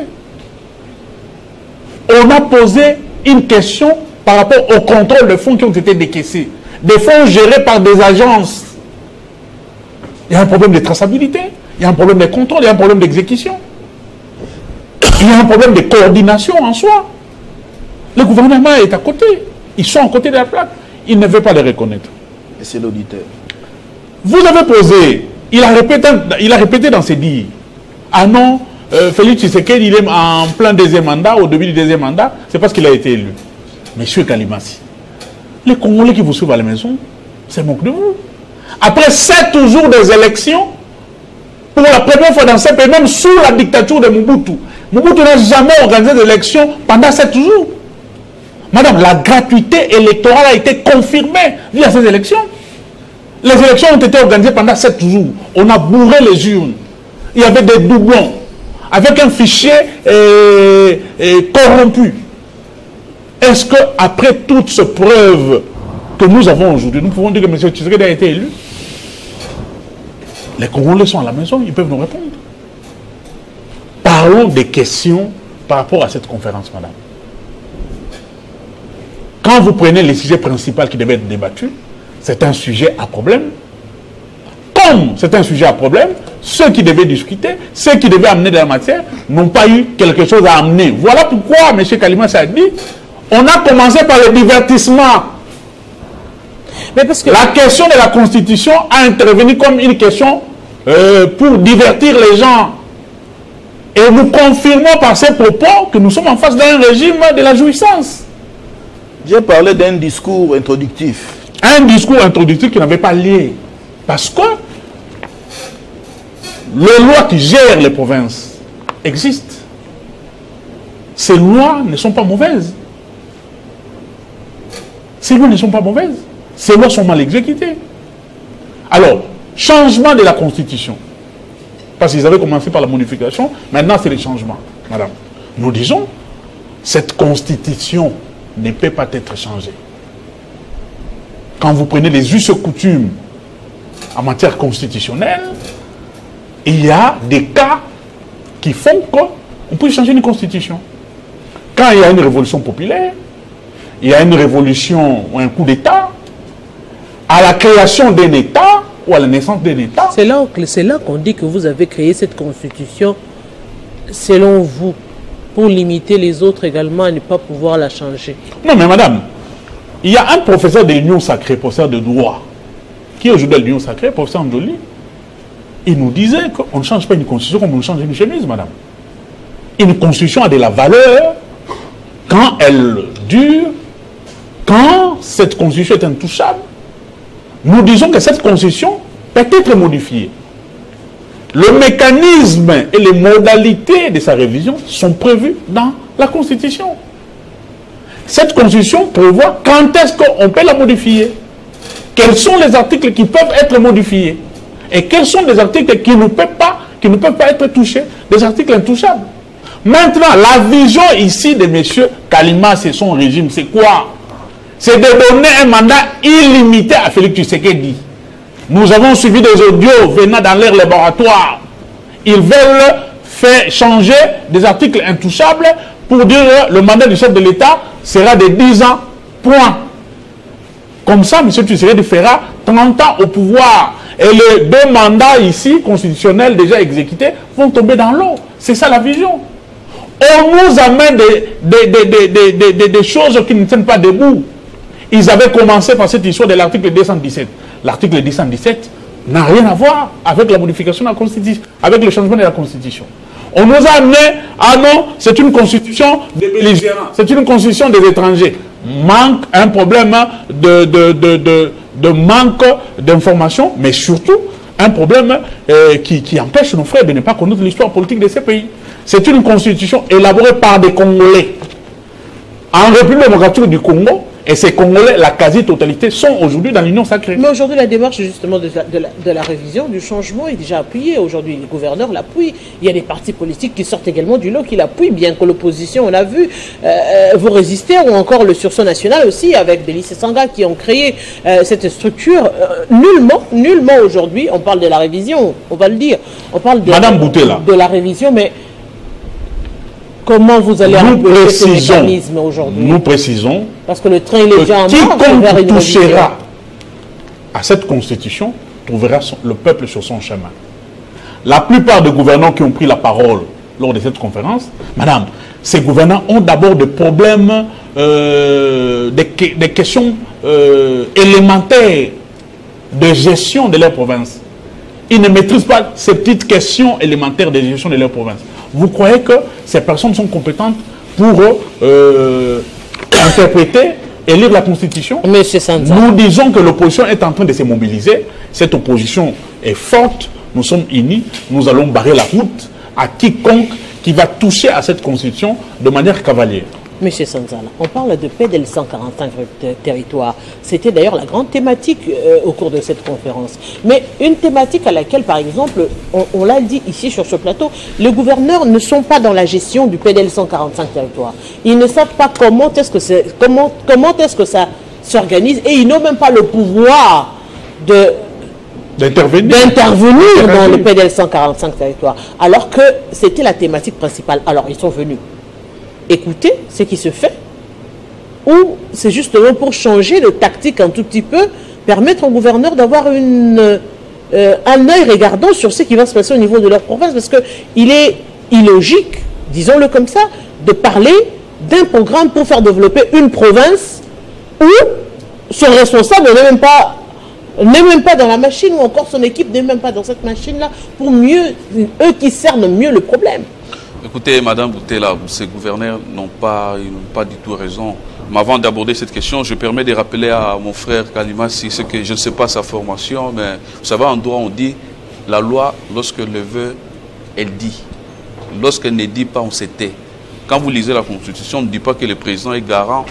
On a posé une question par rapport au contrôle de fonds qui ont été décaissés. Des fonds gérés par des agences. Il y a un problème de traçabilité, il y a un problème de contrôle, il y a un problème d'exécution. Il y a un problème de coordination en soi. Le gouvernement est à côté. Ils sont à côté de la plaque. Il ne veut pas les reconnaître. Et c'est l'auditeur. Vous avez posé, il a répété dans ses dires. Ah non, Félix Tshisekedi, il est en plein deuxième mandat, au début du deuxième mandat, c'est parce qu'il a été élu. Monsieur Kalimassi, les Congolais qui vous suivent à la maison, c'est moque de vous. Après 7 jours des élections, pour la première fois dans ce pays, même sous la dictature de Mobutu, Mobutu n'a jamais organisé d'élections pendant 7 jours. Madame, la gratuité électorale a été confirmée via ces élections. Les élections ont été organisées pendant 7 jours. On a bourré les urnes. Il y avait des doublons. Avec un fichier corrompu. Est-ce qu'après toutes ces preuves que nous avons aujourd'hui, nous pouvons dire que M. Tshisekedi a été élu? Les Congolais sont à la maison, ils peuvent nous répondre. Parlons des questions par rapport à cette conférence, madame. Quand vous prenez les sujets principaux qui devaient être débattus, c'est un sujet à problème. Comme c'est un sujet à problème, ceux qui devaient discuter, ceux qui devaient amener de la matière, n'ont pas eu quelque chose à amener. Voilà pourquoi M. Kalimassi a dit, on a commencé par le divertissement. Mais parce que la question de la Constitution a intervenu comme une question pour divertir les gens. Et nous confirmons par ces propos que nous sommes en face d'un régime de la jouissance. J'ai parlé d'un discours introductif. Un discours introductif qui n'avait pas lié. Parce que les lois qui gèrent les provinces existent. Ces lois ne sont pas mauvaises. Ces lois ne sont pas mauvaises. Ces lois sont mal exécutées. Alors, changement de la Constitution. Parce qu'ils avaient commencé par la modification, maintenant c'est le changement. Madame, nous disons, cette Constitution ne peut pas être changée. Quand vous prenez les us et coutumes en matière constitutionnelle, il y a des cas qui font qu'on peut changer une constitution. Quand il y a une révolution populaire, il y a une révolution ou un coup d'État, à la création d'un État ou à la naissance d'un État. C'est là qu'on dit que vous avez créé cette constitution, selon vous, pour limiter les autres également à ne pas pouvoir la changer. Non mais madame, il y a un professeur de l'Union sacrée, professeur de droit, qui est aujourd'hui à l'Union sacrée, professeur Andoli, il nous disait qu'on ne change pas une constitution comme on change une chemise, madame. Une constitution a de la valeur quand elle dure, quand cette constitution est intouchable. Nous disons que cette constitution peut être modifiée. Le mécanisme et les modalités de sa révision sont prévus dans la Constitution. Cette Constitution prévoit quand est-ce qu'on peut la modifier. Quels sont les articles qui peuvent être modifiés et quels sont les articles qui ne peuvent pas être touchés, des articles intouchables. Maintenant, la vision ici de M. Kalimassi et son régime, c'est quoi? C'est de donner un mandat illimité à Félix Tshisekedi. Nous avons suivi des audios venant dans leur laboratoire. Ils veulent faire changer des articles intouchables pour dire que le mandat du chef de l'État sera de 10 ans, point. Comme ça, M. Tshisekedi fera 30 ans au pouvoir. Et les 2 mandats ici, constitutionnels déjà exécutés, vont tomber dans l'eau. C'est ça la vision. On nous amène des choses qui ne tiennent pas debout. Ils avaient commencé par cette histoire de l'article 217. L'article 217 n'a rien à voir avec la modification de la Constitution, avec le changement de la Constitution. On nous a amené, ah non, c'est une constitution des belligérants, c'est une constitution des étrangers. Manque un problème de manque d'information, mais surtout un problème qui empêche nos frères de ne pas connaître l'histoire politique de ces pays. C'est une constitution élaborée par des Congolais. En République démocratique du Congo, Et ces Congolais, la quasi-totalité, sont aujourd'hui dans l'Union sacrée. Mais aujourd'hui, la démarche justement de la révision, du changement est déjà appuyée. Aujourd'hui, les gouverneurs l'appuient. Il y a des partis politiques qui sortent également du lot qui l'appuient, bien que l'opposition, on a vu, vous résister, ou encore le sursaut national aussi, avec Delis Sanga qui ont créé cette structure. Nullement aujourd'hui, on parle de la révision, on va le dire. On parle de, Madame Boutella, de la révision, mais comment vous allez empêcher ce mécanisme aujourd'hui? Nous précisons parce que le train il est déjà en marche vers une quiconque révision. touchera à cette constitution trouvera le peuple sur son chemin. La plupart des gouvernants qui ont pris la parole lors de cette conférence, madame, ces gouvernants ont d'abord des problèmes, des questions élémentaires de gestion de leur province. Ils ne maîtrisent pas ces petites questions élémentaires de gestion de leur province. Vous croyez que ces personnes sont compétentes pour interpréter et lire la Constitution? Monsieur Sanza. Nous disons que l'opposition est en train de se mobiliser. Cette opposition est forte. Nous sommes unis. Nous allons barrer la route à quiconque qui va toucher à cette Constitution de manière cavalière. Monsieur Sanzala, on parle de PDL 145 territoires. C'était d'ailleurs la grande thématique au cours de cette conférence. Mais une thématique à laquelle, par exemple, on l'a dit ici sur ce plateau, les gouverneurs ne sont pas dans la gestion du PDL 145 territoires. Ils ne savent pas comment est-ce que ça s'organise et ils n'ont même pas le pouvoir d'intervenir dans le PDL 145 territoires. Alors que c'était la thématique principale. Alors, ils sont venus écouter ce qui se fait, ou c'est justement pour changer de tactique un tout petit peu, permettre au gouverneur d'avoir un œil regardant sur ce qui va se passer au niveau de leur province, parce qu'il est illogique, disons-le comme ça, de parler d'un programme pour faire développer une province où son responsable n'est même pas dans la machine, ou encore son équipe n'est même pas dans cette machine-là, pour mieux, eux qui cernent mieux le problème. Écoutez, Madame Boutella, ces gouverneurs n'ont pas du tout raison. Mais avant d'aborder cette question, je permets de rappeler à mon frère Kalimassi, ce que je ne sais pas sa formation, mais vous savez, en droit, on dit la loi, lorsqu'elle le veut, elle dit. Lorsqu'elle ne dit pas, on se tait. Quand vous lisez la Constitution, on ne dit pas que le président est garant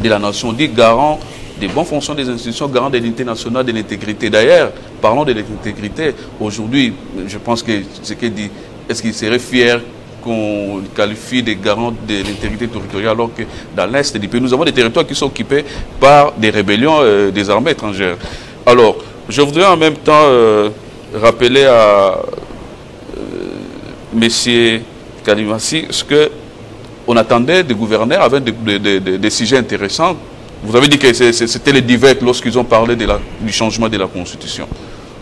de la nation, on dit garant des bonnes fonctions des institutions, garant de l'unité nationale, de l'intégrité. D'ailleurs, parlons de l'intégrité. Aujourd'hui, je pense que ce qu'il dit, est-ce qu'il serait fier qu'on qualifie des garants de l'intégrité territoriale, alors que dans l'Est du pays, nous avons des territoires qui sont occupés par des rébellions des armées étrangères. Alors, je voudrais en même temps rappeler à Messieurs Kalimassi ce qu'on attendait des gouverneurs avec des sujets intéressants. Vous avez dit que c'était les divers lorsqu'ils ont parlé du changement de la Constitution.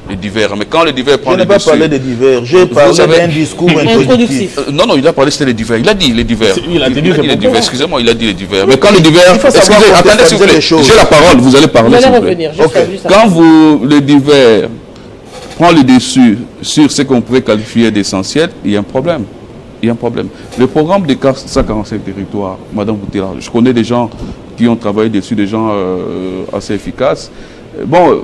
Les divers. Mais quand les divers prennent les dessus... Je n'ai pas parlé des divers, j'ai parlé d'un discours introductif. Non, il a parlé, c'était les divers. Il a dit les divers. Il a dit les divers. Excusez-moi, il a dit les divers. Mais quand les divers... Excusez, attendez s'il vous plaît. J'ai la parole, vous allez parler. Vous allez revenir. Quand les divers prennent le dessus sur ce qu'on pourrait qualifier d'essentiel, il y a un problème. Il y a un problème. Le programme des 145 territoires, Madame Boutella, je connais des gens qui ont travaillé dessus, des gens assez efficaces. Bon...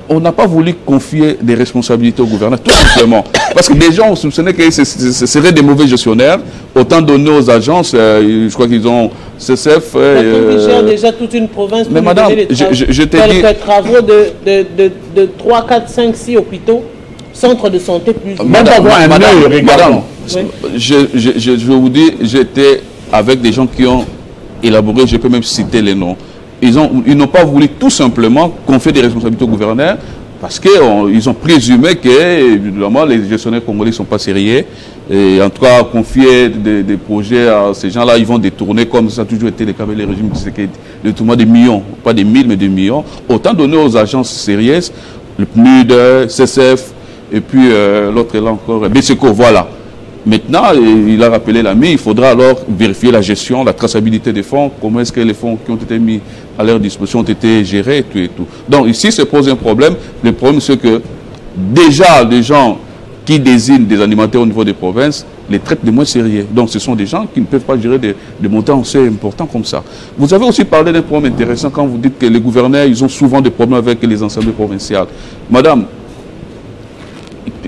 On n'a pas voulu confier des responsabilités au gouvernement, tout simplement. Parce que des gens ont soupçonné que ce seraient des mauvais gestionnaires. Autant donner aux agences, je crois qu'ils ont CCF. Ils gèrent déjà toute une province. Mais madame, je t'ai dit... travaux de 3, 4, 5, 6 hôpitaux, centres de santé plus... Madame, je vous dis, j'étais avec des gens qui ont élaboré, je peux même citer les noms. Ils n'ont pas voulu tout simplement confier des responsabilités au gouverneur parce qu'ils ont présumé que évidemment, les gestionnaires congolais ne sont pas sérieux. Et en tout cas, confier des projets à ces gens-là, ils vont détourner comme ça a toujours été le cas avec les régimes de détournement des millions, pas des mille mais des millions. Autant donner aux agences sérieuses, le PNUD, CCF et puis l'autre là encore, BSECO, voilà. Maintenant, il a rappelé l'ami, il faudra alors vérifier la gestion, la traçabilité des fonds, comment est-ce que les fonds qui ont été mis à leur disposition ont été gérés, tout et tout. Donc ici se pose un problème. Le problème c'est que déjà les gens qui désignent des animateurs au niveau des provinces les traitent de moins sérieux. Donc ce sont des gens qui ne peuvent pas gérer des montants aussi importants comme ça. Vous avez aussi parlé d'un problème intéressant quand vous dites que les gouverneurs, ils ont souvent des problèmes avec les assemblées provinciales. Madame,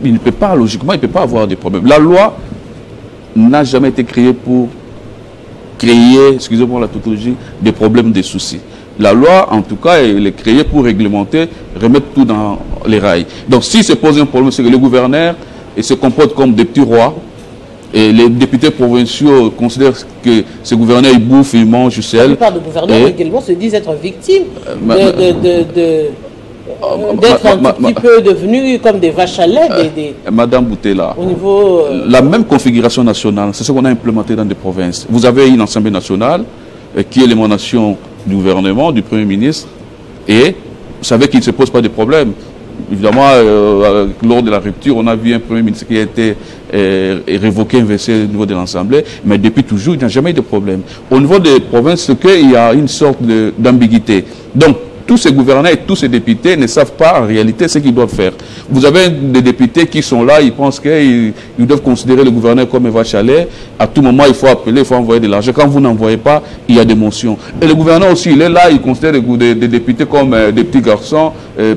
il ne peut pas, logiquement, il ne peut pas avoir des problèmes. La loi n'a jamais été créée pour créer, excusez-moi la tautologie, des problèmes, des soucis. La loi, en tout cas, elle est créée pour réglementer, remettre tout dans les rails. Donc, si se pose un problème, c'est que le gouverneur se comporte comme des petits rois, et les députés provinciaux considèrent que ce gouverneur, il bouffe, il mange, il sel. La plupart des gouverneurs également se disent être victimes d'être un petit peu devenus comme des vaches à lait. Madame Boutella, au niveau, la même configuration nationale, c'est ce qu'on a implémenté dans des provinces. Vous avez une Assemblée nationale qui est l'émanation du gouvernement, du Premier ministre, et vous savez qu'il ne se pose pas de problème. Évidemment, lors de la rupture, on a vu un Premier ministre qui a été révoqué, inversé au niveau de l'Assemblée, mais depuis toujours, il n'y a jamais eu de problème. Au niveau des provinces, c'est qu'il y a une sorte d'ambiguïté. Donc, tous ces gouverneurs et tous ces députés ne savent pas en réalité ce qu'ils doivent faire. Vous avez des députés qui sont là, ils pensent qu'ils doivent considérer le gouverneur comme un vache à lait. À tout moment, il faut appeler, il faut envoyer de l'argent. Quand vous n'envoyez pas, il y a des motions. Et le gouverneur aussi, il est là, il considère des députés comme des petits garçons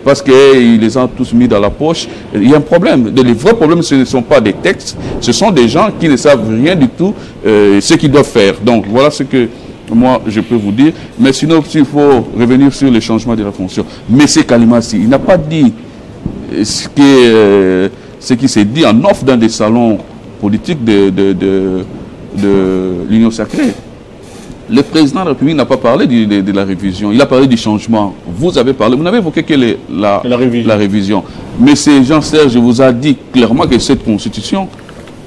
parce qu'ils les ont tous mis dans la poche. Il y a un problème. Les vrais problèmes, ce ne sont pas des textes, ce sont des gens qui ne savent rien du tout ce qu'ils doivent faire. Donc, voilà ce que moi, je peux vous dire. Mais sinon, s'il faut revenir sur le changement de la fonction, M. Kalimassi, il n'a pas dit ce qui s'est dit en off dans des salons politiques de l'Union sacrée. Le président de la République n'a pas parlé de la révision, il a parlé du changement. Vous avez parlé, vous n'avez évoqué que la révision. Mais Jean-Serge vous a dit clairement que cette constitution,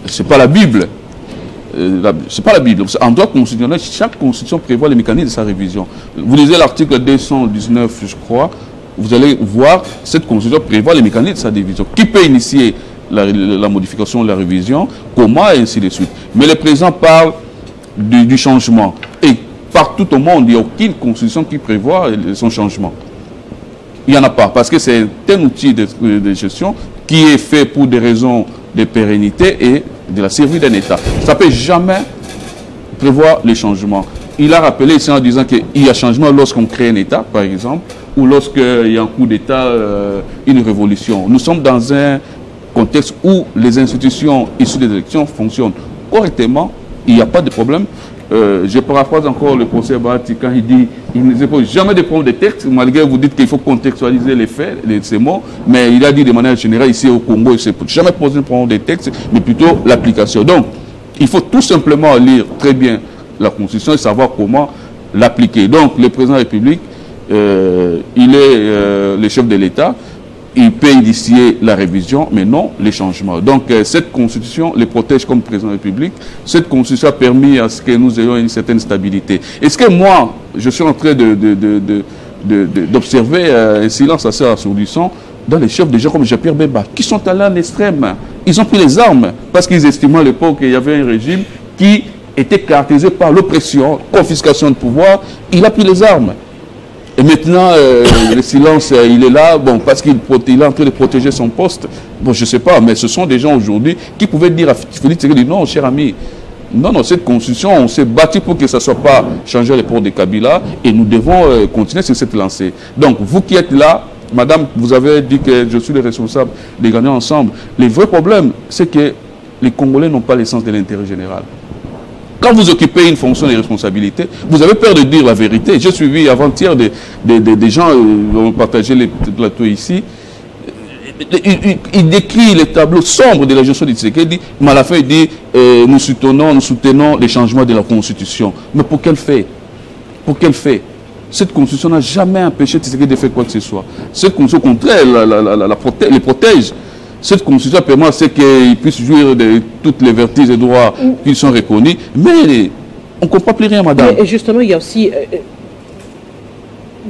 ce n'est pas la Bible. C'est pas la Bible. En droit constitutionnel, chaque constitution prévoit les mécanismes de sa révision. Vous lisez l'article 219, je crois, vous allez voir, cette constitution prévoit les mécanismes de sa révision. Qui peut initier la modification de la révision, comment, et ainsi de suite. Mais le président parle du changement. Et partout au monde, il n'y a aucune constitution qui prévoit son changement. Il n'y en a pas, parce que c'est un outil de gestion qui est fait pour des raisons de pérennité et de la survie d'un État. Ça ne peut jamais prévoir les changements. Il a rappelé ici en disant qu'il y a changement lorsqu'on crée un État, par exemple, ou lorsqu'il y a un coup d'État, une révolution. Nous sommes dans un contexte où les institutions issues des élections fonctionnent correctement, il n'y a pas de problème. Je paraphrase encore le professeur Bahati quand il dit qu'il ne se pose jamais de problème de texte, malgré vous dites qu'il faut contextualiser les faits, ces mots, mais il a dit de manière générale ici au Congo, il ne se pose jamais poser un problème de texte, mais plutôt l'application. Donc, il faut tout simplement lire très bien la Constitution et savoir comment l'appliquer. Donc, le président de la République, il est le chef de l'État, il peut initier la révision, mais non les changements. Donc, cette Constitution les protège comme président de la République. Cette Constitution a permis à ce que nous ayons une certaine stabilité. Est-ce que moi, je suis en train d'observer un silence assez assourdissant dans les chefs de gens comme Jean-Pierre Bemba, qui sont allés en extrême. Ils ont pris les armes parce qu'ils estimaient à l'époque qu'il y avait un régime qui était caractérisé par l'oppression, confiscation de pouvoir. Il a pris les armes. Et maintenant, le silence, il est là, bon, parce qu'il est en train de protéger son poste. Bon, je ne sais pas, mais ce sont des gens aujourd'hui qui pouvaient dire à Félix Tshisekedi, non, cher ami, non, cette constitution, on s'est battu pour que ça ne soit pas changé à l'époque de Kabila, et nous devons continuer sur cette lancée. Donc, vous qui êtes là, madame, vous avez dit que je suis le responsable de gagner ensemble. Le vrai problème, c'est que les Congolais n'ont pas l'essence de l'intérêt général. Quand vous occupez une fonction de responsabilité, vous avez peur de dire la vérité. J'ai suivi avant-hier des gens qui ont partagé les plateaux ici. Il décrit les tableaux sombres de la gestion de Tshisekedi, mais à la fin il dit nous soutenons les changements de la Constitution. Mais pour quel fait? Pour quel fait? Cette Constitution n'a jamais empêché Tshisekedi de faire quoi que ce soit. Cette Constitution, au contraire, les protège. Cette Constitution permet à ce qu'ils puissent jouir de toutes les vertus et droits qui sont reconnus. Mais on ne comprend plus rien, madame. Et justement, il y a aussi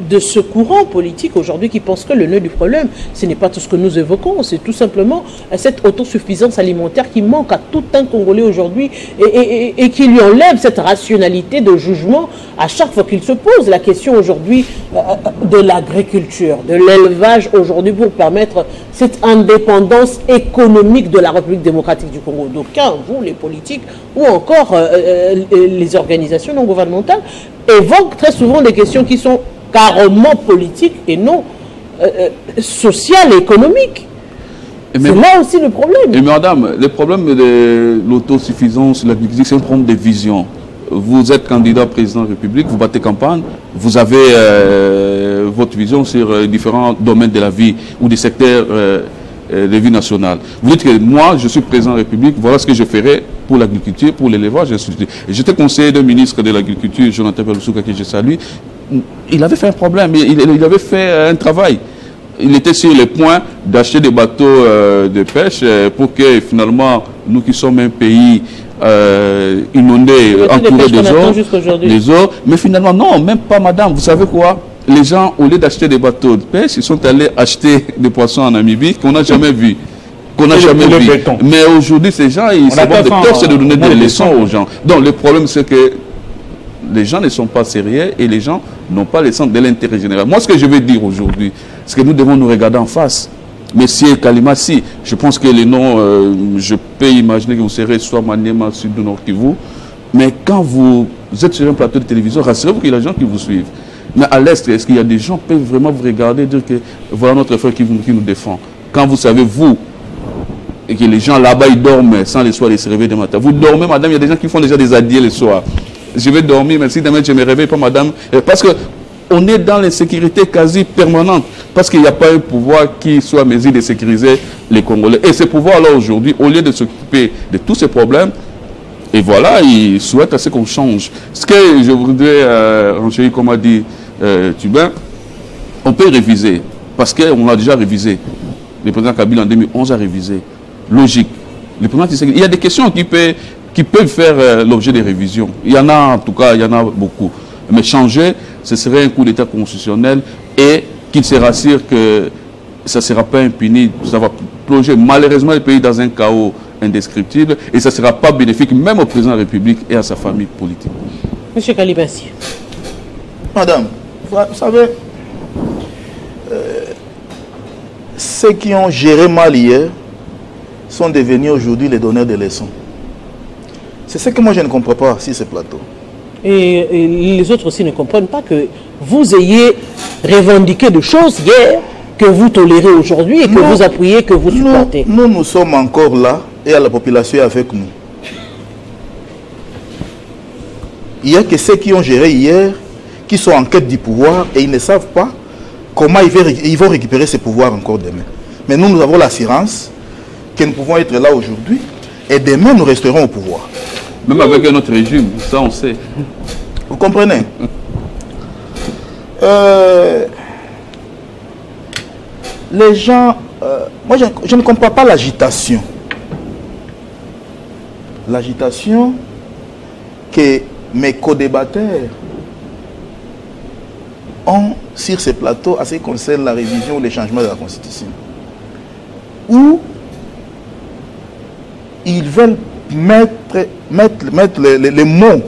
de ce courant politique aujourd'hui qui pense que le nœud du problème, ce n'est pas tout ce que nous évoquons, c'est tout simplement cette autosuffisance alimentaire qui manque à tout un Congolais aujourd'hui et qui lui enlève cette rationalité de jugement à chaque fois qu'il se pose la question aujourd'hui de l'agriculture, de l'élevage aujourd'hui pour permettre cette indépendance économique de la République démocratique du Congo. D'aucuns, vous, les politiques, ou encore les organisations non gouvernementales, évoquent très souvent des questions qui sont carrément politique et non social et économique. C'est là aussi le problème. Et madame, le problème de l'autosuffisance, l'agriculture, c'est un problème de vision. vous êtes candidat président de la République, vous battez campagne, vous avez votre vision sur différents domaines de la vie ou des secteurs de vie nationale. Vous dites que moi, je suis président de la République, voilà ce que je ferai pour l'agriculture, pour l'élevage, ainsi de suite. Et j'étais conseiller d'un ministre de l'Agriculture, Jonathan Peloussouka, que je salue. Il avait fait un problème, il avait fait un travail. Il était sur le point d'acheter des bateaux de pêche pour que finalement, nous qui sommes un pays inondé, entouré des eaux, mais finalement, non, même pas madame, vous savez quoi? Les gens, au lieu d'acheter des bateaux de pêche, ils sont allés acheter des poissons en Namibie qu'on n'a jamais vus. Mais aujourd'hui, ces gens, ils se vendent de tort, c'est de donner des leçons aux gens. Donc le problème, c'est que les gens ne sont pas sérieux et les gens n'ont pas le sens de l'intérêt général. Moi, ce que je veux dire aujourd'hui, c'est que nous devons nous regarder en face. Monsieur Kalimassi, je pense que les noms, je peux imaginer que vous serez soit Maniema, soit du Nord Kivu, mais quand vous êtes sur un plateau de télévision, rassurez-vous qu'il y a des gens qui vous suivent. Mais à l'Est, est-ce qu'il y a des gens qui peuvent vraiment vous regarder et dire que voilà notre frère qui nous défend? Quand vous savez, vous, et que les gens là-bas, ils dorment sans les soirs, ils se réveillent le matin. Vous dormez, madame, il y a des gens qui font déjà des adieux le soir. Je vais dormir, mais si demain je ne me réveille pas, madame, parce qu'on est dans l'insécurité quasi permanente, parce qu'il n'y a pas un pouvoir qui soit à mesure de sécuriser les Congolais. Et ce pouvoir-là, aujourd'hui, au lieu de s'occuper de tous ces problèmes, et voilà, il souhaite à ce qu'on change. Ce que je voudrais renchérir, comme a dit Tubin, on peut réviser, parce qu'on a déjà révisé. Le président Kabila en 2011 a révisé. Logique. Le président, il y a des questions qui peuvent faire l'objet des révisions. Il y en a, en tout cas, il y en a beaucoup. Mais changer, ce serait un coup d'État constitutionnel et qu'il se rassure que ça ne sera pas impuni. Ça va plonger malheureusement le pays dans un chaos indescriptible et ça ne sera pas bénéfique même au président de la République et à sa famille politique. Monsieur Kalibassi. Madame, vous savez, ceux qui ont géré mal hier sont devenus aujourd'hui les donneurs de leçons. C'est ce que moi je ne comprends pas sur ce plateau. Et les autres aussi ne comprennent pas que vous ayez revendiqué des choses hier que vous tolérez aujourd'hui et que vous appuyez, que vous supportez. Nous sommes encore là et la population est avec nous. Il n'y a que ceux qui ont géré hier qui sont en quête du pouvoir et ils ne savent pas comment ils vont récupérer ce pouvoir encore demain. Mais nous avons l'assurance que nous pouvons être là aujourd'hui et demain nous resterons au pouvoir. Même avec un autre régime, ça on sait. Vous comprenez? Les gens... moi je ne comprends pas l'agitation. L'agitation que mes co-débatteurs ont sur ces plateaux à ce qui concerne la révision ou les changements de la Constitution. Où ils veulent mettre les mots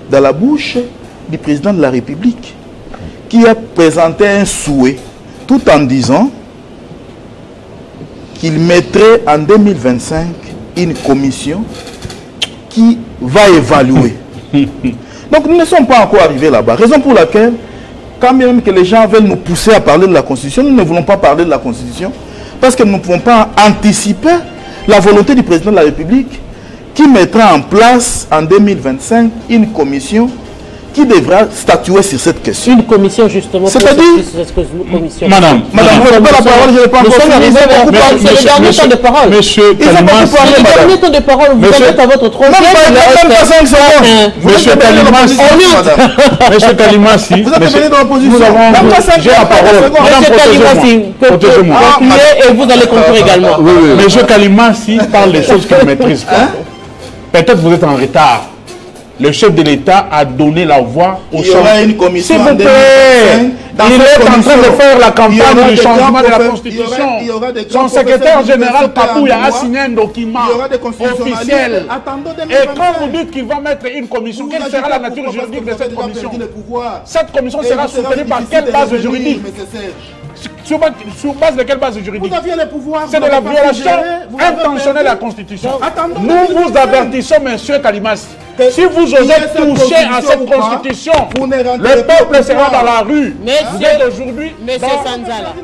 dans la bouche du président de la République qui a présenté un souhait tout en disant qu'il mettrait en 2025 une commission qui va évaluer. Donc nous ne sommes pas encore arrivés là-bas. Raison pour laquelle, quand même que les gens veulent nous pousser à parler de la Constitution, nous ne voulons pas parler de la Constitution parce que nous ne pouvons pas anticiper la volonté du président de la République qui mettra en place en 2025 une commission qui devra statuer sur cette question. Une commission justement. C'est-à-dire, madame, vous n'avez pas la parole, je n'ai pas encore fini. C'est le dernier temps de parole. Monsieur Kalimassi, c'est le dernier temps de parole. Vous êtes à votre troisième. Même pas 5 secondes. Monsieur Kalimassi, Monsieur Kalimassi, vous êtes venu dans l'opposition. J'ai la parole. Monsieur Kalimassi, protégez-moi. et vous allez conclure également. Monsieur Kalimassi parle des choses qu'il ne maîtrise pas. Peut-être vous êtes en retard. Le chef de l'État a donné la voix au changement. Il y aura une commission. S'il vous plaît, il est en train de faire la campagne du changement de la Constitution. Son secrétaire général Papouya a signé un document officiel. Et quand vous dites qu'il va mettre une commission, quelle sera la nature juridique de cette commission? Cette commission sera soutenue par quelle base juridique? Sur base de quelle base juridique? C'est de la violation intentionnelle de la Constitution. Nous vous avertissons, monsieur Kalimassi. Si vous osez toucher à cette Constitution, le peuple sera dans la rue. Vous êtes aujourd'hui Monsieur Sanzala.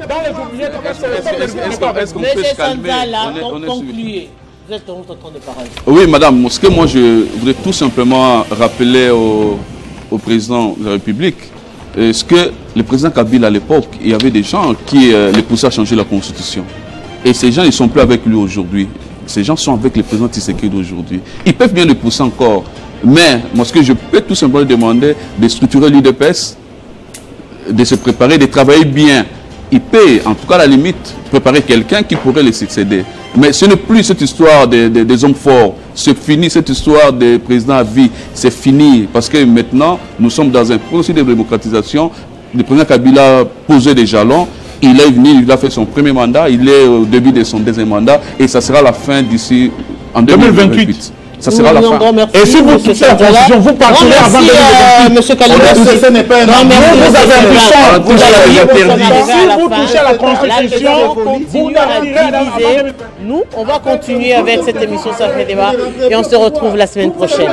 Est-ce qu'on peut se calmer? Monsieur Sanzala, concluez. Vous êtes en temps de parole. Oui, madame, ce que moi je voudrais tout simplement rappeler au président de la République, ce que le président Kabila à l'époque, il y avait des gens qui les poussaient à changer la constitution. Et ces gens, ils ne sont plus avec lui aujourd'hui. Ces gens sont avec le président Tshisekedi d'aujourd'hui. Ils peuvent bien le pousser encore. Mais moi, ce que je peux tout simplement demander, de structurer l'UDPS, de se préparer, de travailler bien. Il peut, en tout cas à la limite, préparer quelqu'un qui pourrait les succéder. Mais ce n'est plus cette histoire des hommes forts. C'est fini cette histoire des présidents à vie. C'est fini. Parce que maintenant, nous sommes dans un processus de démocratisation. Le président Kabila a posé des jalons. Il est venu, il a fait son premier mandat. Il est au début de son deuxième mandat. Et ça sera la fin d'ici en 2028. Ça sera la fin. Et si vous touchez la constitution, vous partirez avant 2028. Monsieur Kalima, ce n'est pas un vous avez un vous avez interdit. Si vous touchez à la constitution, continue à diviser. Nous, on va continuer avec cette émission Ça fait débat et on se retrouve la semaine prochaine.